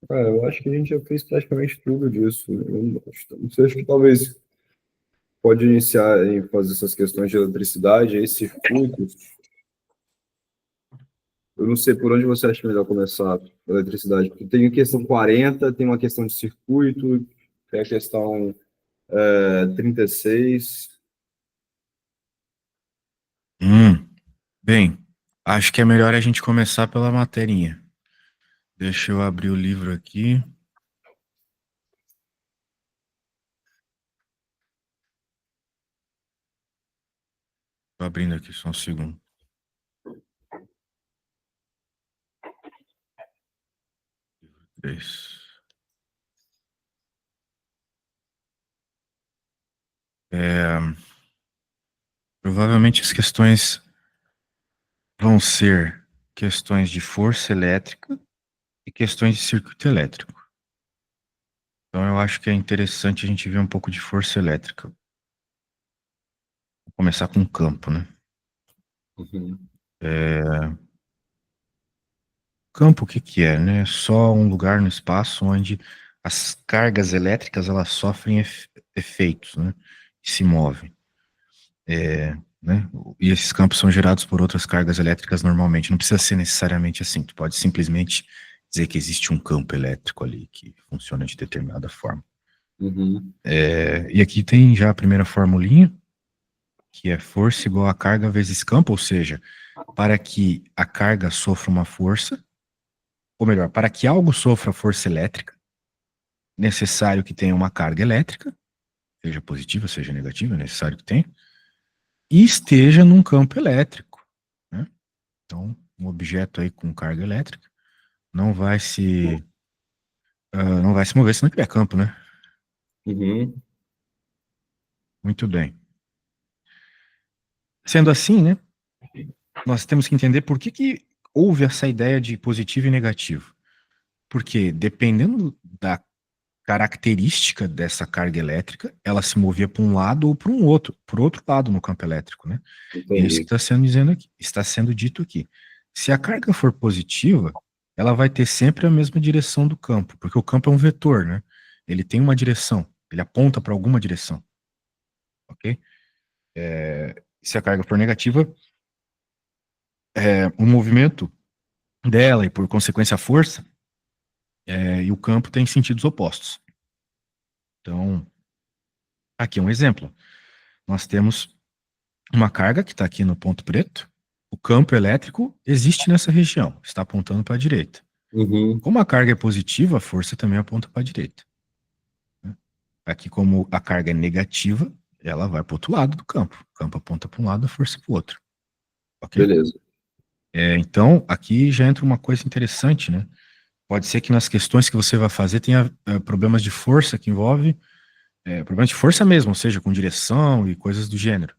S1: cara, eu acho que a gente já fez praticamente tudo disso. Não sei, acho que talvez pode iniciar em fazer essas questões de eletricidade, aí circuitos. Eu não sei por onde você acha melhor começar a eletricidade, porque tem a questão 40, tem uma questão de circuito, tem a questão 36.
S2: Bem, acho que é melhor a gente começar pela materinha. Deixa eu abrir o livro aqui. Tô abrindo aqui só um segundo. Três. Provavelmente as questões vão ser questões de força elétrica e questões de circuito elétrico. Então eu acho que é interessante a gente ver um pouco de força elétrica. Vou começar com o campo, né?
S1: Uhum.
S2: Campo, o que que é, né? Só um lugar no espaço onde as cargas elétricas elas sofrem efeitos, né? E se movem. Né? E esses campos são gerados por outras cargas elétricas normalmente. Não precisa ser necessariamente assim. Tu pode simplesmente dizer que existe um campo elétrico ali que funciona de determinada forma.
S1: Uhum.
S2: E aqui tem já a primeira formulinha, que é força igual a carga vezes campo, ou seja, para que a carga sofra uma força, ou melhor, para que algo sofra força elétrica, necessário que tenha uma carga elétrica, seja positiva, seja negativa, é necessário que tenha, e esteja num campo elétrico, né? Então, um objeto aí com carga elétrica não vai se não vai se mover se não tiver campo, né?
S1: Uhum.
S2: Muito bem. Sendo assim, né, nós temos que entender por que houve essa ideia de positivo e negativo. Porque dependendo da característica dessa carga elétrica, ela se movia para um lado ou para um outro, por outro lado no campo elétrico, né? E é isso que
S1: Entendi.
S2: está sendo dizendo aqui, está sendo dito aqui. Se a carga for positiva, ela vai ter sempre a mesma direção do campo, porque o campo é um vetor, né? Ele tem uma direção, ele aponta para alguma direção, ok? Se a carga for negativa, o movimento dela e por consequência a força e o campo têm sentidos opostos. Então, aqui é um exemplo. Nós temos uma carga que está aqui no ponto preto. O campo elétrico existe nessa região, está apontando para a direita.
S1: Uhum.
S2: Como a carga é positiva, a força também aponta para a direita, né? Aqui, como a carga é negativa, ela vai para o outro lado do campo. O campo aponta para um lado, a força para o outro. Ok?
S1: Beleza.
S2: Então, aqui já entra uma coisa interessante, né? Pode ser que nas questões que você vai fazer tenha problemas de força que envolve problemas de força mesmo, ou seja, com direção e coisas do gênero.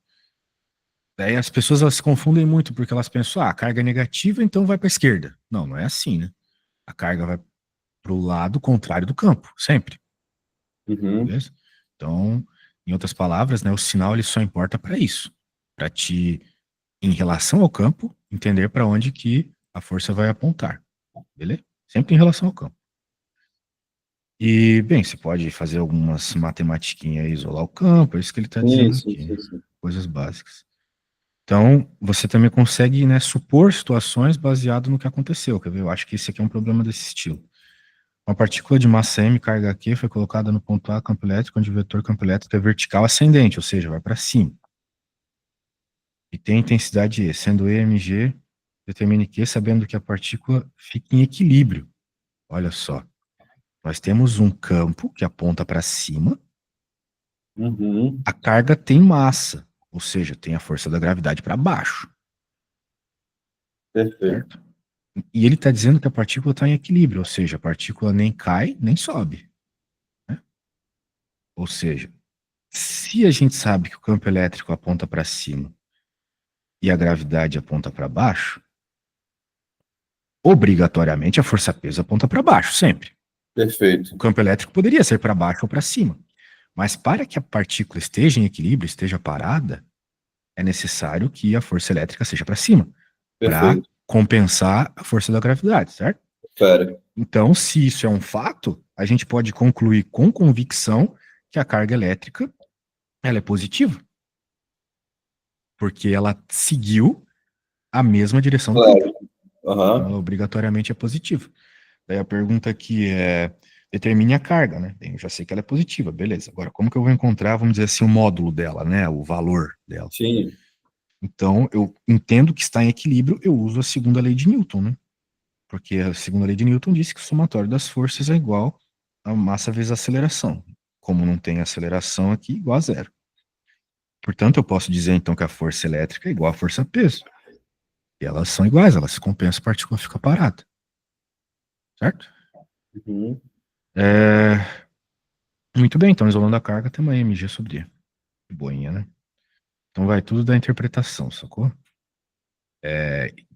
S2: Daí as pessoas elas se confundem muito porque elas pensam, a carga é negativa, então vai para a esquerda. Não, não é assim, né? A carga vai para o lado contrário do campo, sempre,
S1: Uhum.
S2: beleza? Então, em outras palavras, né, o sinal ele só importa para isso, para te, em relação ao campo, entender para onde que a força vai apontar, beleza? Sempre em relação ao campo. E, bem, você pode fazer algumas matematiquinhas aí, isolar o campo, é isso que ele está dizendo
S1: Isso,
S2: aqui,
S1: isso, isso.
S2: coisas básicas. Então, você também consegue, né, supor situações baseado no que aconteceu. Quer ver? Eu acho que esse aqui é um problema desse estilo. Uma partícula de massa m, carga q, foi colocada no ponto A, campo elétrico, onde o vetor campo elétrico é vertical ascendente, ou seja, vai para cima. E tem intensidade E, sendo E mg, determine Q, sabendo que a partícula fica em equilíbrio. Olha só. Nós temos um campo que aponta para cima,
S1: Uhum.
S2: a carga tem massa, ou seja, tem a força da gravidade para baixo,
S1: Perfeito.
S2: certo? E ele está dizendo que a partícula está em equilíbrio, ou seja, a partícula nem cai, nem sobe, né? Ou seja, se a gente sabe que o campo elétrico aponta para cima e a gravidade aponta para baixo, obrigatoriamente a força-peso aponta para baixo, sempre. O
S1: Perfeito.
S2: campo elétrico poderia ser para baixo ou para cima, mas para que a partícula esteja em equilíbrio, esteja parada, é necessário que a força elétrica seja para cima, para
S1: Perfeito.
S2: compensar a força da gravidade, certo?
S1: Fera.
S2: Então, se isso é um fato, a gente pode concluir com convicção que a carga elétrica ela é positiva, porque ela seguiu a mesma direção do campo.
S1: Claro.
S2: Então, ela
S1: Aham.
S2: obrigatoriamente é positiva. Daí a pergunta aqui é: determine a carga, né? Bem, eu já sei que ela é positiva, beleza. Agora, como que eu vou encontrar, vamos dizer assim, o módulo dela, né? O valor dela.
S1: Sim.
S2: Então, eu entendo que está em equilíbrio, eu uso a segunda lei de Newton, né? Porque a segunda lei de Newton diz que o somatório das forças é igual a massa vezes a aceleração. Como não tem aceleração aqui, igual a zero. Portanto, eu posso dizer então que a força elétrica é igual à força peso. E elas são iguais, elas se compensam, a partícula fica parada. Certo?
S1: Uhum.
S2: É, muito bem, então isolando a carga tem uma mg sobre E. Boinha, né? Então vai tudo da interpretação, sacou?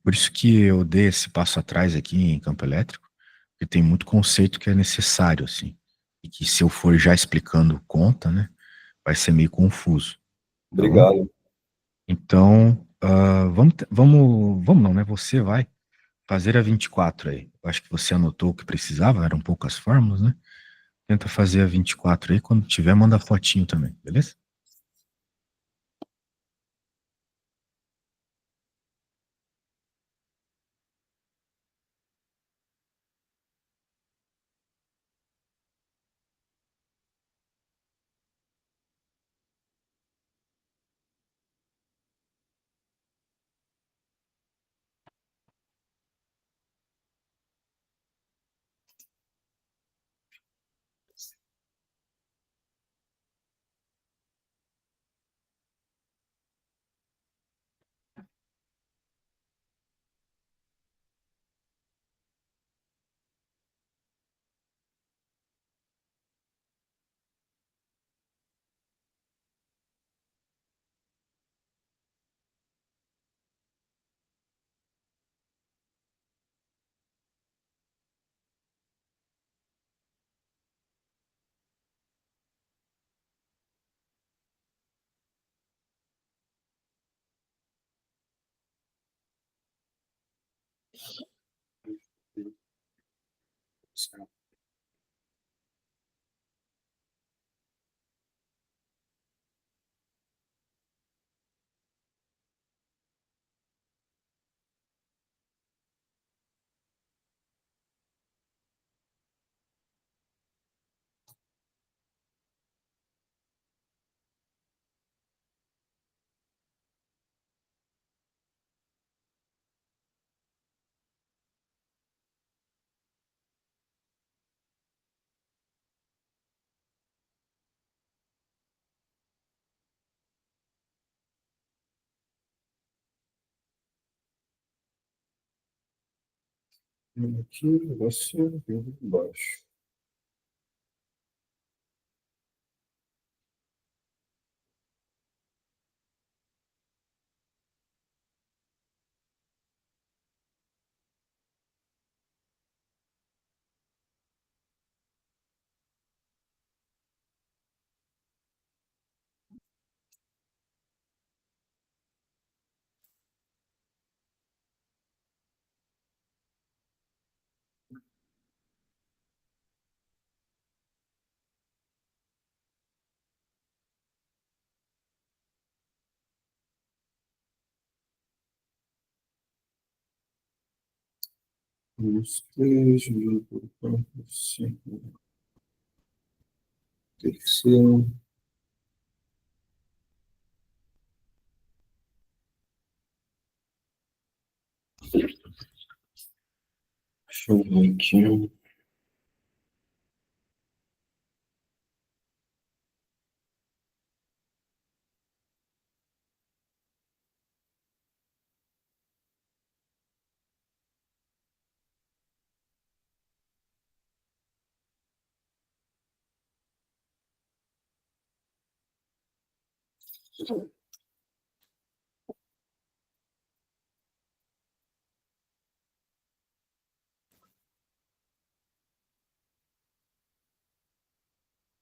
S2: Por isso que eu dei esse passo atrás aqui em campo elétrico, porque tem muito conceito que é necessário, assim. E que se eu for já explicando conta, né, vai ser meio confuso, tá bom?
S1: Obrigado.
S2: Então, vamos não, né? Você vai fazer a 24 aí. Eu acho que você anotou o que precisava, eram poucas fórmulas, né? Tenta fazer a 24 aí, quando tiver, manda fotinho também, beleza?
S1: Aqui, você, embaixo. Os três, dividido por quatro, cinco, terceiro. Deixa eu ver aqui.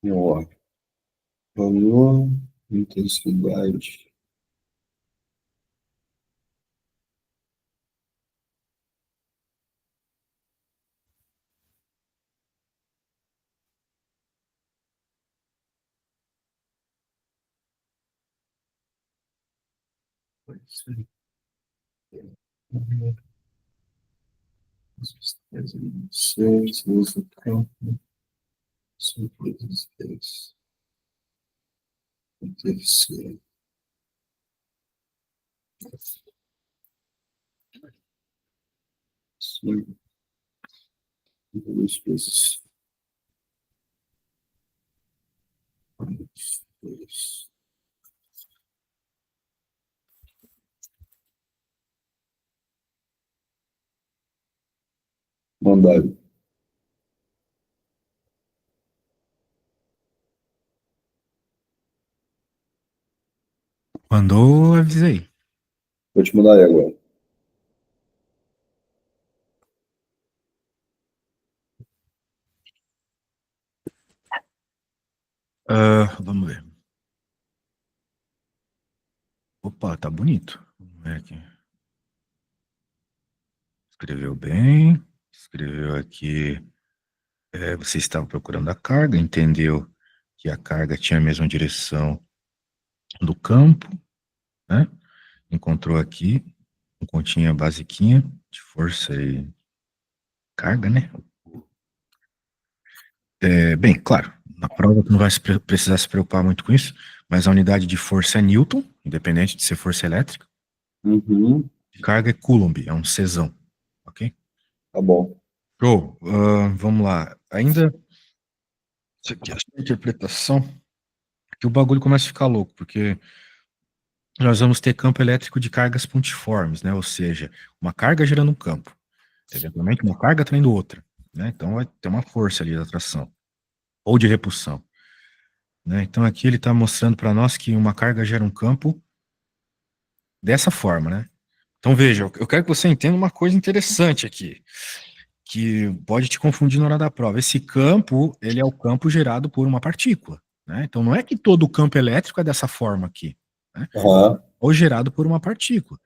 S1: Ó, valor, intensidade. Seis, uso campo, cinco vezes dez. Terceiro, cinco, duas vezes dois. Mandaram.
S2: Mandou, avisei.
S1: Vou te mandar aí agora.
S2: Vamos ver. Opa, tá bonito. Vamos ver aqui. Escreveu bem. Escreveu aqui. Você estava procurando a carga, entendeu que a carga tinha a mesma direção do campo, né? Encontrou aqui um continha basiquinha de força e carga, né? Bem, claro, na prova tu não vai precisar se preocupar muito com isso, mas a unidade de força é Newton, independente de ser força elétrica.
S1: Uhum,
S2: De carga é Coulomb, é um Czão, ok?
S1: tá bom.
S2: Show. Vamos lá. Ainda, isso aqui, essa interpretação, que o bagulho começa a ficar louco, porque nós vamos ter campo elétrico de cargas pontiformes, né? Ou seja, uma carga gerando um campo. Eventualmente, uma carga atraindo outra, né? Então, vai ter uma força ali de atração ou de repulsão, né? Então, aqui ele está mostrando para nós que uma carga gera um campo dessa forma, né? Então, veja, eu quero que você entenda uma coisa interessante aqui, que pode te confundir na hora da prova. Esse campo, ele é o campo gerado por uma partícula, né? Então, não é que todo o campo elétrico é dessa forma aqui, né?
S1: Aham,
S2: Ou gerado por uma partícula.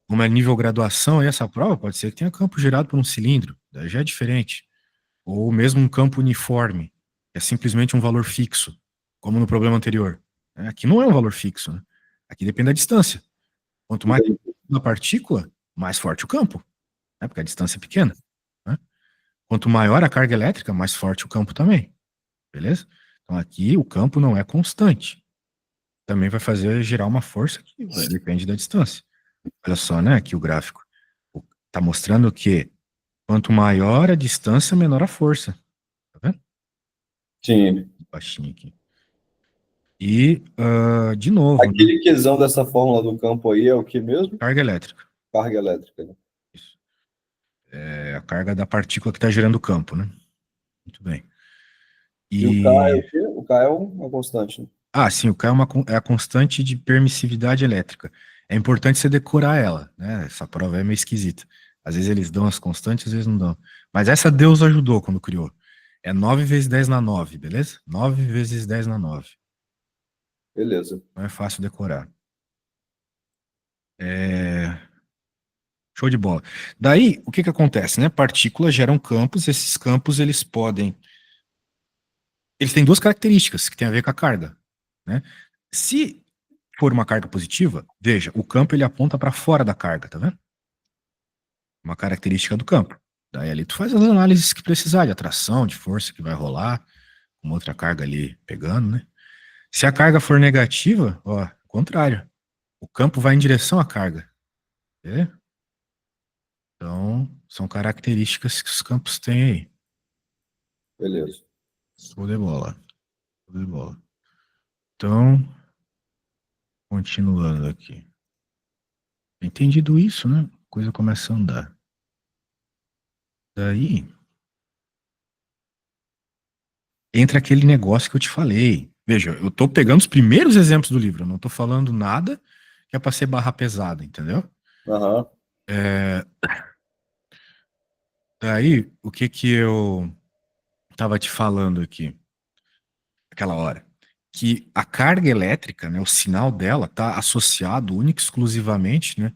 S2: Como é nível graduação, e essa prova pode ser que tenha campo gerado por um cilindro, daí já é diferente. Ou mesmo um campo uniforme, que é simplesmente um valor fixo, como no problema anterior. Aqui não é um valor fixo, né? Aqui depende da distância. Quanto mais
S1: entendi.
S2: a partícula, mais forte o campo, né? Porque a distância é pequena, né? Quanto maior a carga elétrica, mais forte o campo também, beleza? Então aqui o campo não é constante. Também vai fazer gerar uma força que depende da distância. Olha só, né? Aqui o gráfico. Está mostrando que quanto maior a distância, menor a força. Tá vendo?
S1: Sim.
S2: Baixinho aqui. E, de novo, né?
S1: Aquele quesão dessa fórmula do campo aí é o que mesmo?
S2: Carga elétrica.
S1: Carga elétrica, né?
S2: Isso. É a carga da partícula que está gerando o campo, né? Muito bem.
S1: E o K é
S2: E
S1: o quê? O K é uma constante, né?
S2: sim, o K é a constante de permissividade elétrica. É importante você decorar ela, né? Essa prova é meio esquisita. Às vezes eles dão as constantes, às vezes não dão. Mas essa Deus ajudou quando criou. É 9 vezes 10 na 9, beleza? 9 vezes 10 na 9.
S1: Beleza.
S2: Não é fácil decorar. É... Show de bola. Daí, o que que acontece, né? Partículas geram campos, esses campos eles podem. Eles têm duas características que têm a ver com a carga, né? Se for uma carga positiva, veja, o campo ele aponta para fora da carga, tá vendo? Uma característica do campo. Daí ali tu faz as análises que precisar, de atração, de força que vai rolar, uma outra carga ali pegando, né? Se a carga for negativa, ó, contrário. O campo vai em direção à carga. Entendeu? Então, são características que os campos têm aí.
S1: Beleza.
S2: Show de bola. Show de bola. Então, continuando aqui. Entendido isso, né? A coisa começa a andar. Daí, entra aquele negócio que eu te falei. Veja, eu tô pegando os primeiros exemplos do livro, eu não tô falando nada que é pra ser barra pesada, entendeu?
S1: Aham.
S2: Daí, o que que eu tava te falando aqui, aquela hora? Que a carga elétrica, né, o sinal dela tá associado única e exclusivamente, né,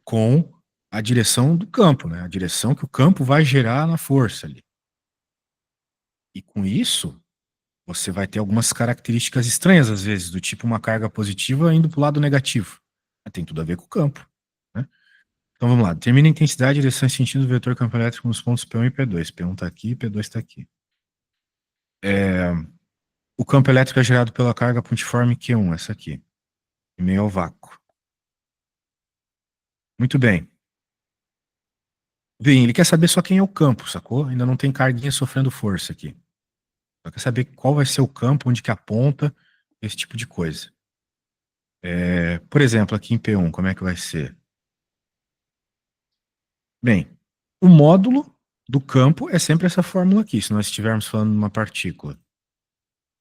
S2: com a direção do campo, né? A direção que o campo vai gerar na força ali. E com isso, você vai ter algumas características estranhas, às vezes, do tipo uma carga positiva indo para o lado negativo. Tem tudo a ver com o campo, né? Então vamos lá. Determina a intensidade, direção e sentido do vetor campo elétrico nos pontos P1 e P2. P1 está aqui, P2 está aqui. O campo elétrico é gerado pela carga pontiforme Q1, essa aqui, em meio ao vácuo. Muito bem. Bem, ele quer saber só quem é o campo, sacou? Ainda não tem carguinha sofrendo força aqui. Só quer saber qual vai ser o campo, onde que aponta, esse tipo de coisa. Por exemplo, aqui em P1, como é que vai ser? Bem, o módulo do campo é sempre essa fórmula aqui, se nós estivermos falando de uma partícula,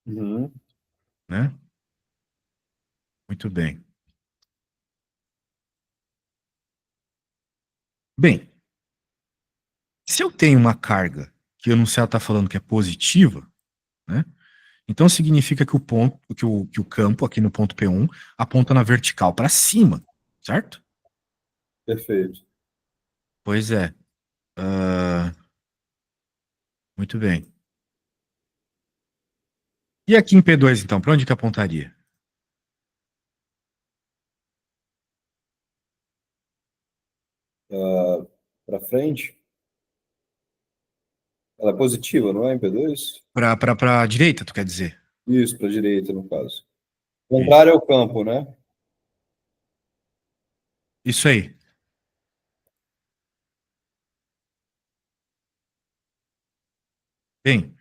S1: Uhum.
S2: né? Muito bem. Bem, se eu tenho uma carga que eu não sei ela está falando que é positiva, né? Então significa que o ponto, que o campo aqui no ponto P1 aponta na vertical para cima, certo?
S1: Perfeito.
S2: Pois é. Muito bem. E aqui em P2, então, para onde que apontaria?
S1: Para frente. Ela é positiva, não é, MP2?
S2: Para a direita, tu quer dizer?
S1: Isso, para a direita, no caso. O
S2: Isso.
S1: contrário é o campo, né?
S2: Isso aí. Bem,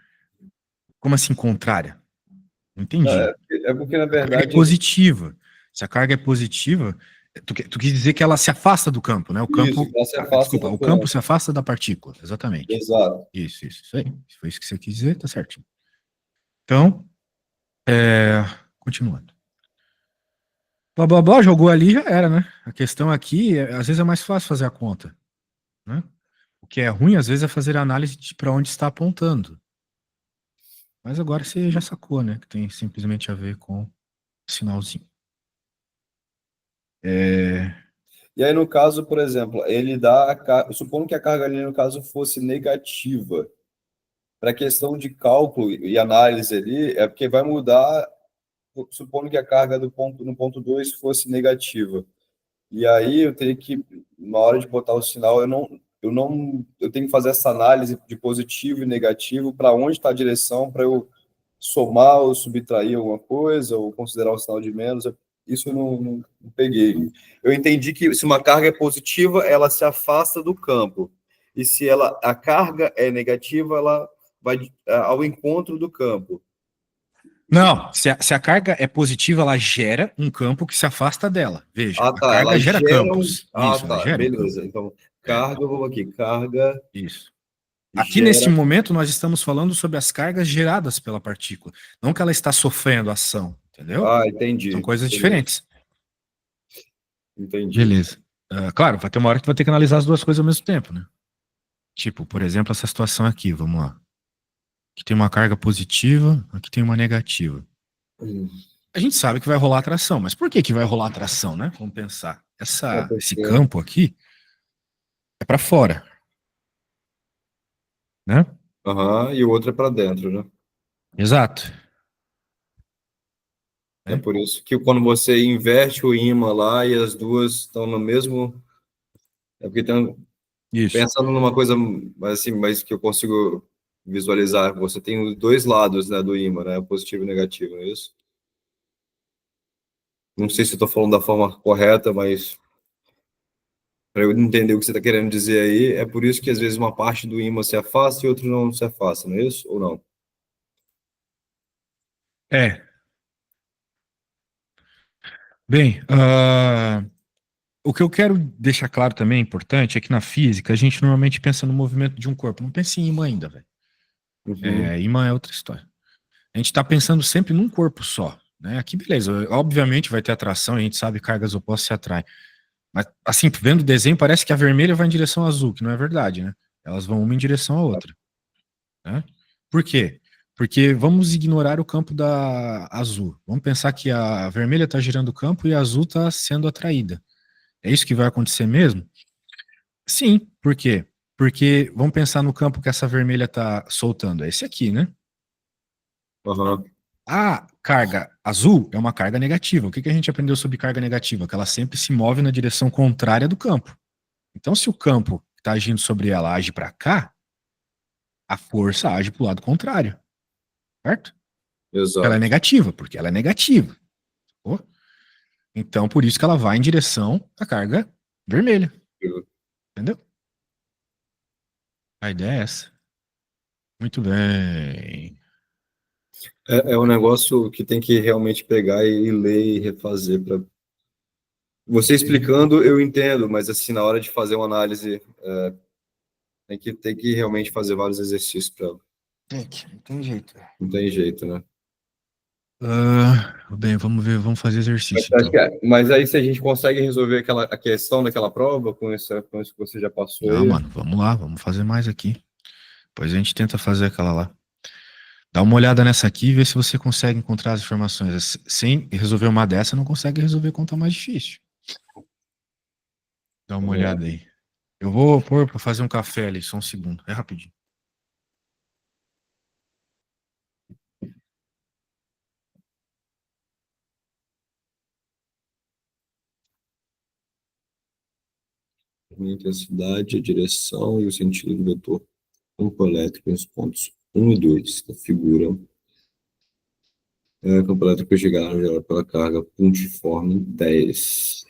S2: como assim contrária? Não entendi.
S1: É porque, na
S2: A carga é
S1: verdade,
S2: positiva. Se a carga é positiva, tu quis dizer que ela se afasta do campo, né? O
S1: isso,
S2: campo.
S1: ela se afasta
S2: Desculpa,
S1: do
S2: o campo
S1: campo.
S2: se afasta da partícula, exatamente.
S1: Exato.
S2: Isso aí. Se foi isso que você quis dizer, tá certinho. Então, é, continuando. Blá blá blá, jogou ali já era, né? A questão aqui, às vezes é mais fácil fazer a conta, né? O que é ruim, às vezes, é fazer a análise de para onde está apontando. Mas agora você já sacou, né? Que tem simplesmente a ver com o sinalzinho. É,
S1: E aí, no caso, por exemplo, ele dá supondo que a carga ali, no caso, fosse negativa. Para a questão de cálculo e análise ali, é porque vai mudar, supondo que a carga do ponto, no ponto 2 fosse negativa. E aí eu teria que, na hora de botar o sinal, eu tenho que fazer essa análise de positivo e negativo, para onde está a direção, para eu somar ou subtrair alguma coisa, ou considerar o sinal de menos. Isso eu não peguei. Eu entendi que se uma carga é positiva, ela se afasta do campo. E se a carga é negativa, ela vai ao encontro do campo.
S2: Não, se a carga é positiva, ela gera um campo que se afasta dela. Veja,
S1: Ah,
S2: a
S1: tá.
S2: carga
S1: Elas
S2: gera
S1: geram.
S2: campos.
S1: Ah,
S2: Isso, ela
S1: tá.
S2: gera um campo.
S1: Beleza. Então,
S2: É,
S1: carga, vamos aqui. Carga
S2: isso. Aqui neste
S1: gera.
S2: momento nós estamos falando sobre as cargas geradas pela partícula, não que ela está sofrendo ação, entendeu?
S1: Ah,
S2: São
S1: entendi.
S2: coisas
S1: Beleza.
S2: diferentes.
S1: Entendi.
S2: Beleza. Claro, vai ter uma hora que vai ter que analisar as duas coisas ao mesmo tempo, né? Tipo, por exemplo, essa situação aqui, vamos lá. Aqui tem uma carga positiva, aqui tem uma negativa.
S1: Hum.
S2: A gente sabe que vai rolar atração, mas por que que vai rolar atração, né? Vamos pensar.
S1: É
S2: Esse
S1: porque.
S2: campo aqui é para fora, né?
S1: Aham, e o outro é para dentro, né?
S2: Exato.
S1: É
S2: Né?
S1: por isso que quando você inverte o ímã lá e as duas estão no mesmo. É porque tem,
S2: Isso.
S1: pensando numa coisa assim, mas que eu consigo visualizar, você tem os dois lados, né, do ímã, né, positivo e negativo, não é isso? Não sei se eu estou falando da forma correta, mas para eu entender o que você está querendo dizer aí, é por isso que às vezes uma parte do ímã se afasta e outro não se afasta, não é isso? Ou não?
S2: É. Bem, o que eu quero deixar claro também, importante, é que na física a gente normalmente pensa no movimento de um corpo. Não pensa em imã ainda, velho.
S1: Uhum.
S2: Imã é outra história. A gente está pensando sempre num corpo só, né? Aqui, beleza. Obviamente vai ter atração, a gente sabe que cargas opostas se atraem. Mas, assim, vendo o desenho, parece que a vermelha vai em direção ao azul, que não é verdade, né? Elas vão uma em direção à outra, né? Por quê? Porque vamos ignorar o campo da azul. Vamos pensar que a vermelha está girando o campo e a azul está sendo atraída. É isso que vai acontecer mesmo? Sim. Por quê? Porque vamos pensar no campo que essa vermelha está soltando. É esse aqui, né?
S1: Aham.
S2: A carga azul é uma carga negativa. O que que a gente aprendeu sobre carga negativa? Que ela sempre se move na direção contrária do campo. Então, se o campo que está agindo sobre ela age para cá, a força age para o lado contrário, certo? Ela é
S1: Exato.
S2: negativa, porque ela é negativa. Pô. Então, por isso que ela vai em direção à carga vermelha, entendeu? A ideia é essa. Muito bem.
S1: É um negócio que tem que realmente pegar e ler e refazer para você explicando, eu entendo, mas assim, na hora de fazer uma análise, tem que realmente fazer vários exercícios para.
S2: Não tem jeito.
S1: Não tem jeito, né?
S2: Bem, vamos ver, vamos fazer
S1: Mas,
S2: exercício
S1: acho
S2: então.
S1: que mas aí se a gente consegue resolver a questão daquela prova com isso que você já passou
S2: Não,
S1: aí.
S2: mano, vamos lá, vamos fazer mais aqui. Depois a gente tenta fazer aquela lá. Dá uma olhada nessa aqui e vê se você consegue encontrar as informações. Sem resolver uma dessa, não consegue resolver conta mais difícil. Dá uma
S1: Vamos lá.
S2: olhada aí. Eu vou pôr para fazer um café ali, só um segundo. É rapidinho.
S1: A intensidade, a direção e o sentido do vetor campo elétrico nos pontos um e 2 da figura. Campo elétrico gerado pela carga pontiforme 10.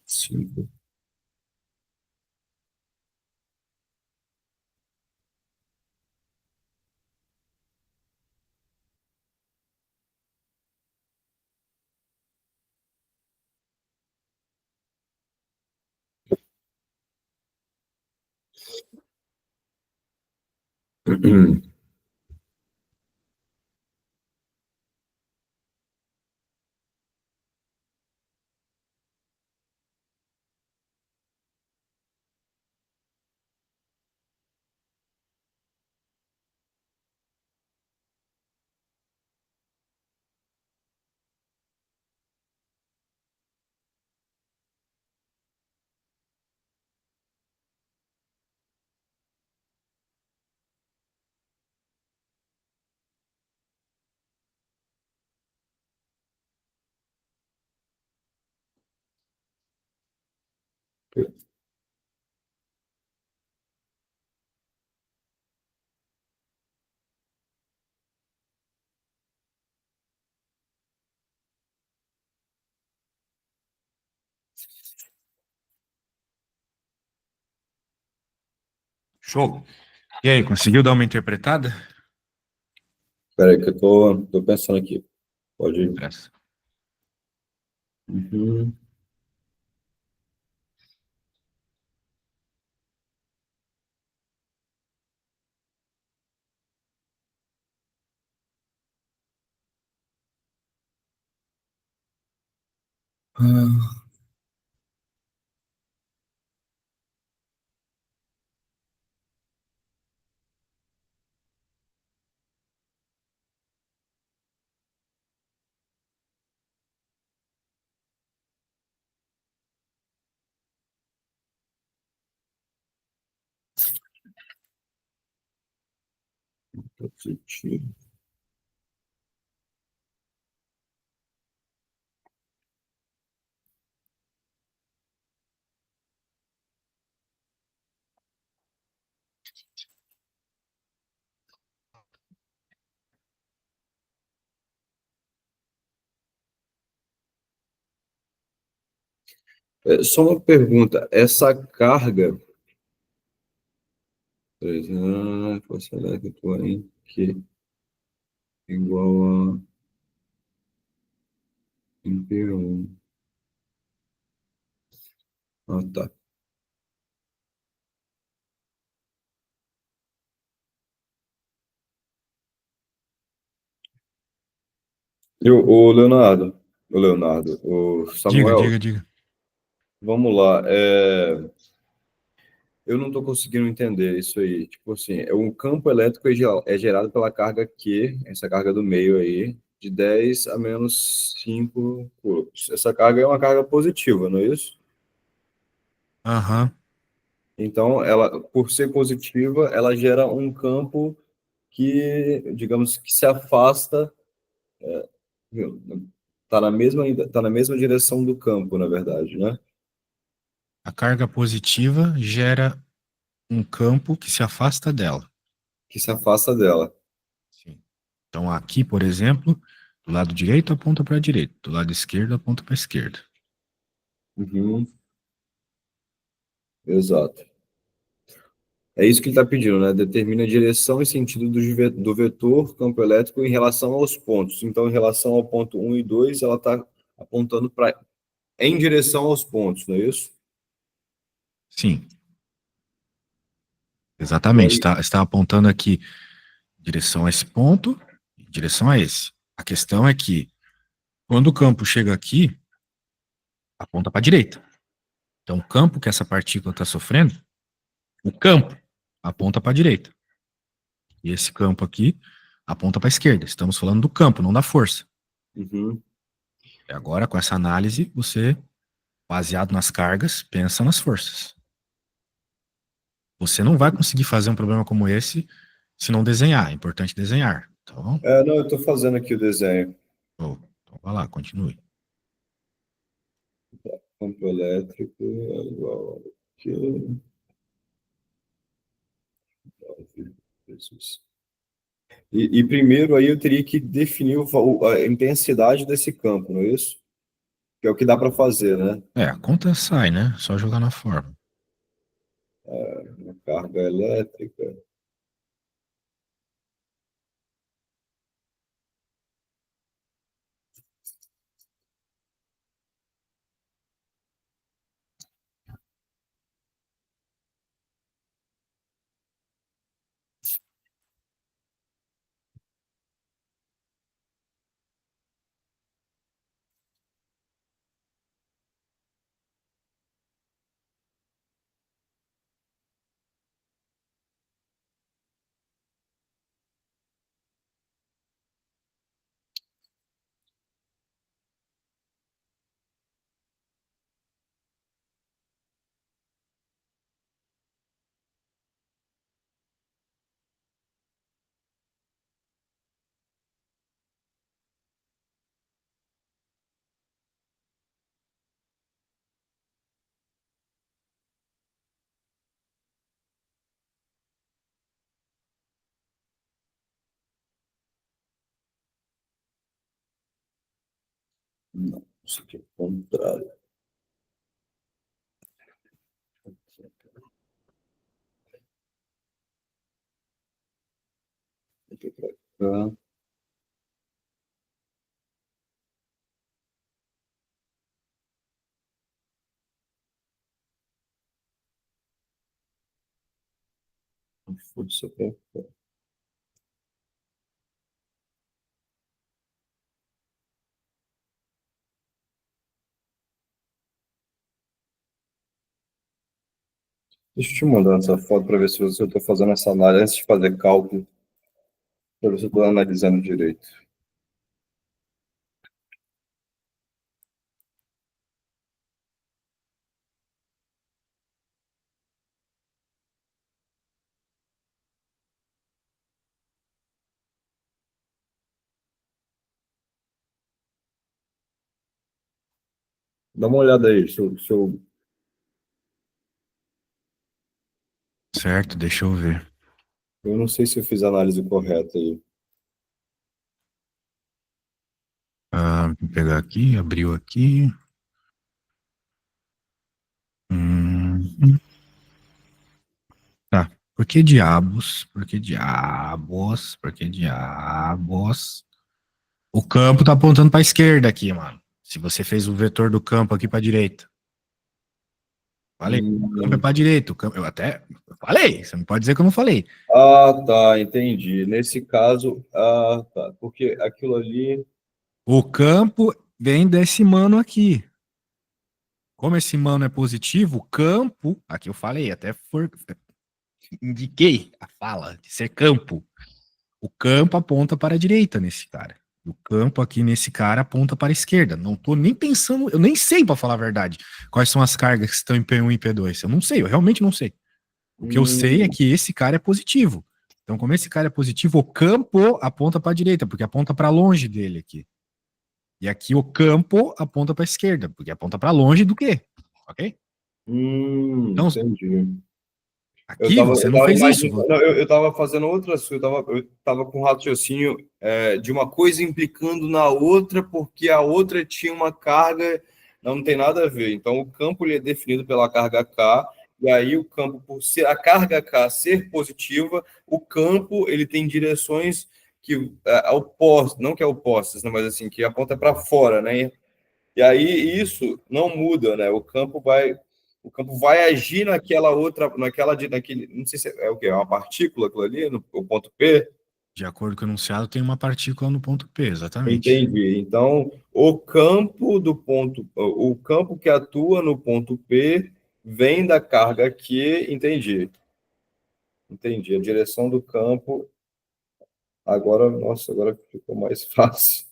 S1: 5.
S2: Show. E aí, conseguiu dar uma interpretada?
S1: Espera aí que eu tô pensando aqui. Pode ir.
S2: Pressa.
S1: Uhum. Ah, positivo. Só uma pergunta. Essa carga, força elétrica em que igual a P1. Ah, tá. O
S2: Diga,
S1: Samuel,
S2: diga, diga.
S1: vamos lá. Eu não estou conseguindo entender isso aí. Tipo assim, um campo elétrico é gerado pela carga Q, essa carga do meio aí, de 10 a menos 5 coulombs. Essa carga é uma carga positiva, não é isso?
S2: Aham.
S1: Então, ela, por ser positiva, ela gera um campo que, digamos, que se afasta, tá na mesma direção do campo, na verdade, né?
S2: A carga positiva gera um campo que se afasta dela.
S1: Que se afasta dela.
S2: Sim. Então, aqui, por exemplo, do lado direito aponta para a direita, do lado esquerdo aponta para a esquerda.
S1: Uhum, exato. É isso que ele está pedindo, né? Determina a direção e sentido do vetor campo elétrico em relação aos pontos. Então, em relação ao ponto um e 2, ela está apontando em direção aos pontos, não é isso?
S2: Sim,
S1: E
S2: exatamente.
S1: aí,
S2: Está apontando aqui em direção a esse ponto, em direção a esse. A questão é que, quando o campo chega aqui, aponta para a direita. Então, o campo que essa partícula está sofrendo, o campo aponta para a direita. E esse campo aqui aponta para a esquerda. Estamos falando do campo, não da força.
S1: uhum.
S2: E agora, com essa análise, você, baseado nas cargas, pensa nas forças. Você não vai conseguir fazer um problema como esse se não desenhar. É importante desenhar. Então,
S1: Não, eu estou fazendo aqui o desenho.
S2: então vai lá, continue.
S1: Campo elétrico é igual a Q. E primeiro aí eu teria que definir a intensidade desse campo, não é isso? Que é o que dá para fazer, né?
S2: É, a conta sai, né? Só jogar na forma.
S1: A carga elétrica. Não, isso aqui é o contrário. Aqui pra cá. Força. Deixa eu te mandar essa foto para ver se eu estou fazendo essa análise antes de fazer cálculo, para ver se eu estou analisando direito. Dá uma olhada aí,
S2: Certo, deixa eu ver.
S1: eu não sei se eu fiz a análise correta aí.
S2: Vou pegar aqui, abriu aqui. Tá. Por que diabos? Por que diabos? Por que diabos? O campo tá apontando pra esquerda aqui, mano. Se você fez o vetor do campo aqui pra direita. Falei, o campo é
S1: Hum.
S2: pra direita. Eu até falei. Você não pode dizer que eu não falei.
S1: Ah, tá, entendi. Nesse caso, tá, porque aquilo ali.
S2: O campo vem desse mano aqui. Como esse mano é positivo, o campo, aqui eu falei, indiquei a fala de ser campo. O campo aponta para a direita nesse cara. O campo aqui nesse cara aponta para a esquerda. Não tô nem pensando, eu nem sei, para falar a verdade, quais são as cargas que estão em P1 e P2. Eu não sei, eu realmente não sei. O que eu sei é
S1: Hum,
S2: que esse cara é positivo. Então, como esse cara é positivo, o campo aponta para a direita, porque aponta para longe dele aqui. E aqui o campo aponta para a esquerda, porque aponta para longe do quê? Ok? Então,
S1: entendi.
S2: aqui você não fez isso.
S1: Imaginando, não, eu tava fazendo outras, eu tava com raciocínio de uma coisa implicando na outra, porque a outra tinha uma carga, não tem nada a ver. Então, o campo ele é definido pela carga K, e aí o campo, por ser a carga K ser positiva, o campo ele tem direções que opostas, não que é opostas, né, mas assim, que aponta para fora, né? E aí isso não muda, né? O campo vai agir naquela outra, naquele, não sei se é o que é uma partícula aquilo ali, no o ponto P.
S2: De acordo com o enunciado, tem uma partícula no ponto P, exatamente.
S1: Entendi. Então, o campo que atua no ponto P vem da carga Q, entendi. Entendi. A direção do campo agora, nossa, agora ficou mais fácil.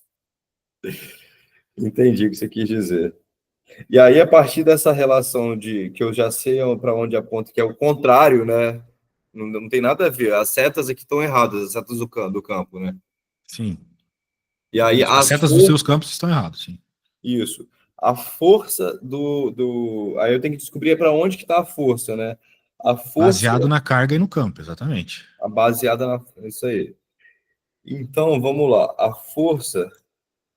S1: Entendi o que você quis dizer. E aí, a partir dessa relação de que eu já sei para onde aponta, que é o contrário, né? Não tem nada a ver. As setas aqui estão erradas, as setas do campo, né?
S2: Sim.
S1: E aí,
S2: Isso. As setas dos seus campos estão erradas, sim.
S1: isso. A força Aí eu tenho que descobrir para onde que está a força, né? A força
S2: Baseado na carga e no campo, exatamente.
S1: baseada nisso aí. Então, vamos lá. A força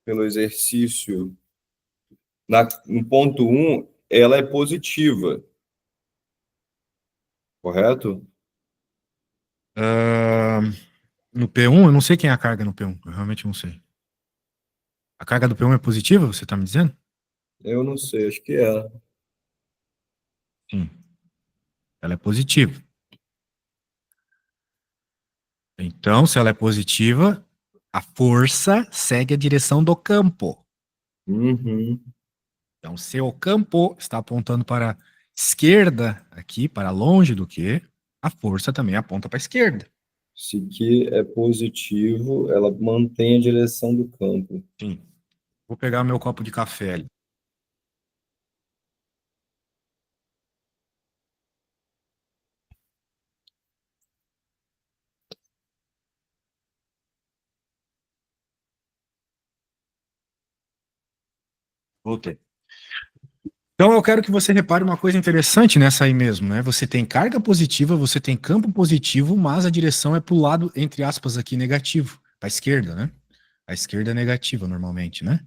S1: pelo exercício no ponto um ela é positiva, correto?
S2: No P1, eu não sei quem é a carga no P1. Eu realmente não sei. A carga do P1 é positiva, você tá me dizendo?
S1: Eu não sei, acho que é.
S2: Sim. Ela é positiva. Então, se ela é positiva, a força segue a direção do campo.
S1: Uhum.
S2: Então, se o campo está apontando para a esquerda, aqui, para longe do que, a força também aponta para a esquerda.
S1: Se Q é positivo, ela mantém a direção do campo.
S2: Sim. Vou pegar meu copo de café ali. Voltei. Então eu quero que você repare uma coisa interessante nessa aí mesmo, né? Você tem carga positiva, você tem campo positivo, mas a direção é para o lado, entre aspas, aqui, negativo, para a esquerda, né? A esquerda é negativa normalmente, né?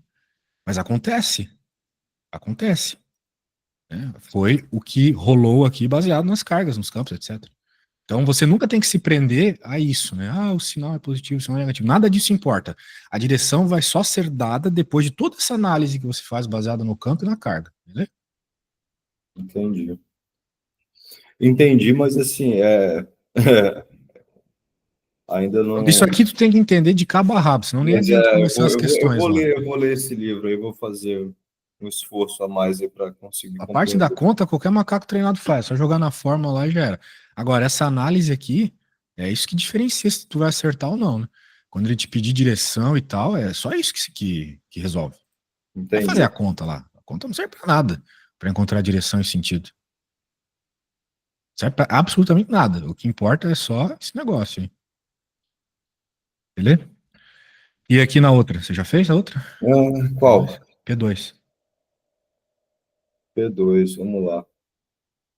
S2: Mas acontece, acontece, né? Foi o que rolou aqui baseado nas cargas, nos campos, etc. Então você nunca tem que se prender a isso, né? Ah, o sinal é positivo, o sinal é negativo. Nada disso importa. A direção vai só ser dada depois de toda essa análise que você faz baseada no campo e na carga, beleza?
S1: Entendi. Entendi, mas assim, Ainda
S2: Isso
S1: não.
S2: aqui tu tem que entender de cabo a rabo, senão nem
S1: Mas
S2: adianta começar as questões lá.
S1: eu vou ler esse livro aí, vou fazer um esforço a mais aí para conseguir
S2: A parte da
S1: compreender.
S2: conta, qualquer macaco treinado faz, só jogar na fórmula lá e já era. Agora, essa análise aqui, é isso que diferencia se tu vai acertar ou não, né? Quando ele te pedir direção e tal, é só isso que resolve. Vai fazer
S1: Entendi.
S2: a conta lá. A conta não serve pra nada, pra encontrar direção e sentido. Serve pra absolutamente nada. O que importa é só esse negócio aí. Beleza? E aqui na outra, você já fez a outra?
S1: Qual?
S2: P2. P2.
S1: P2, vamos lá.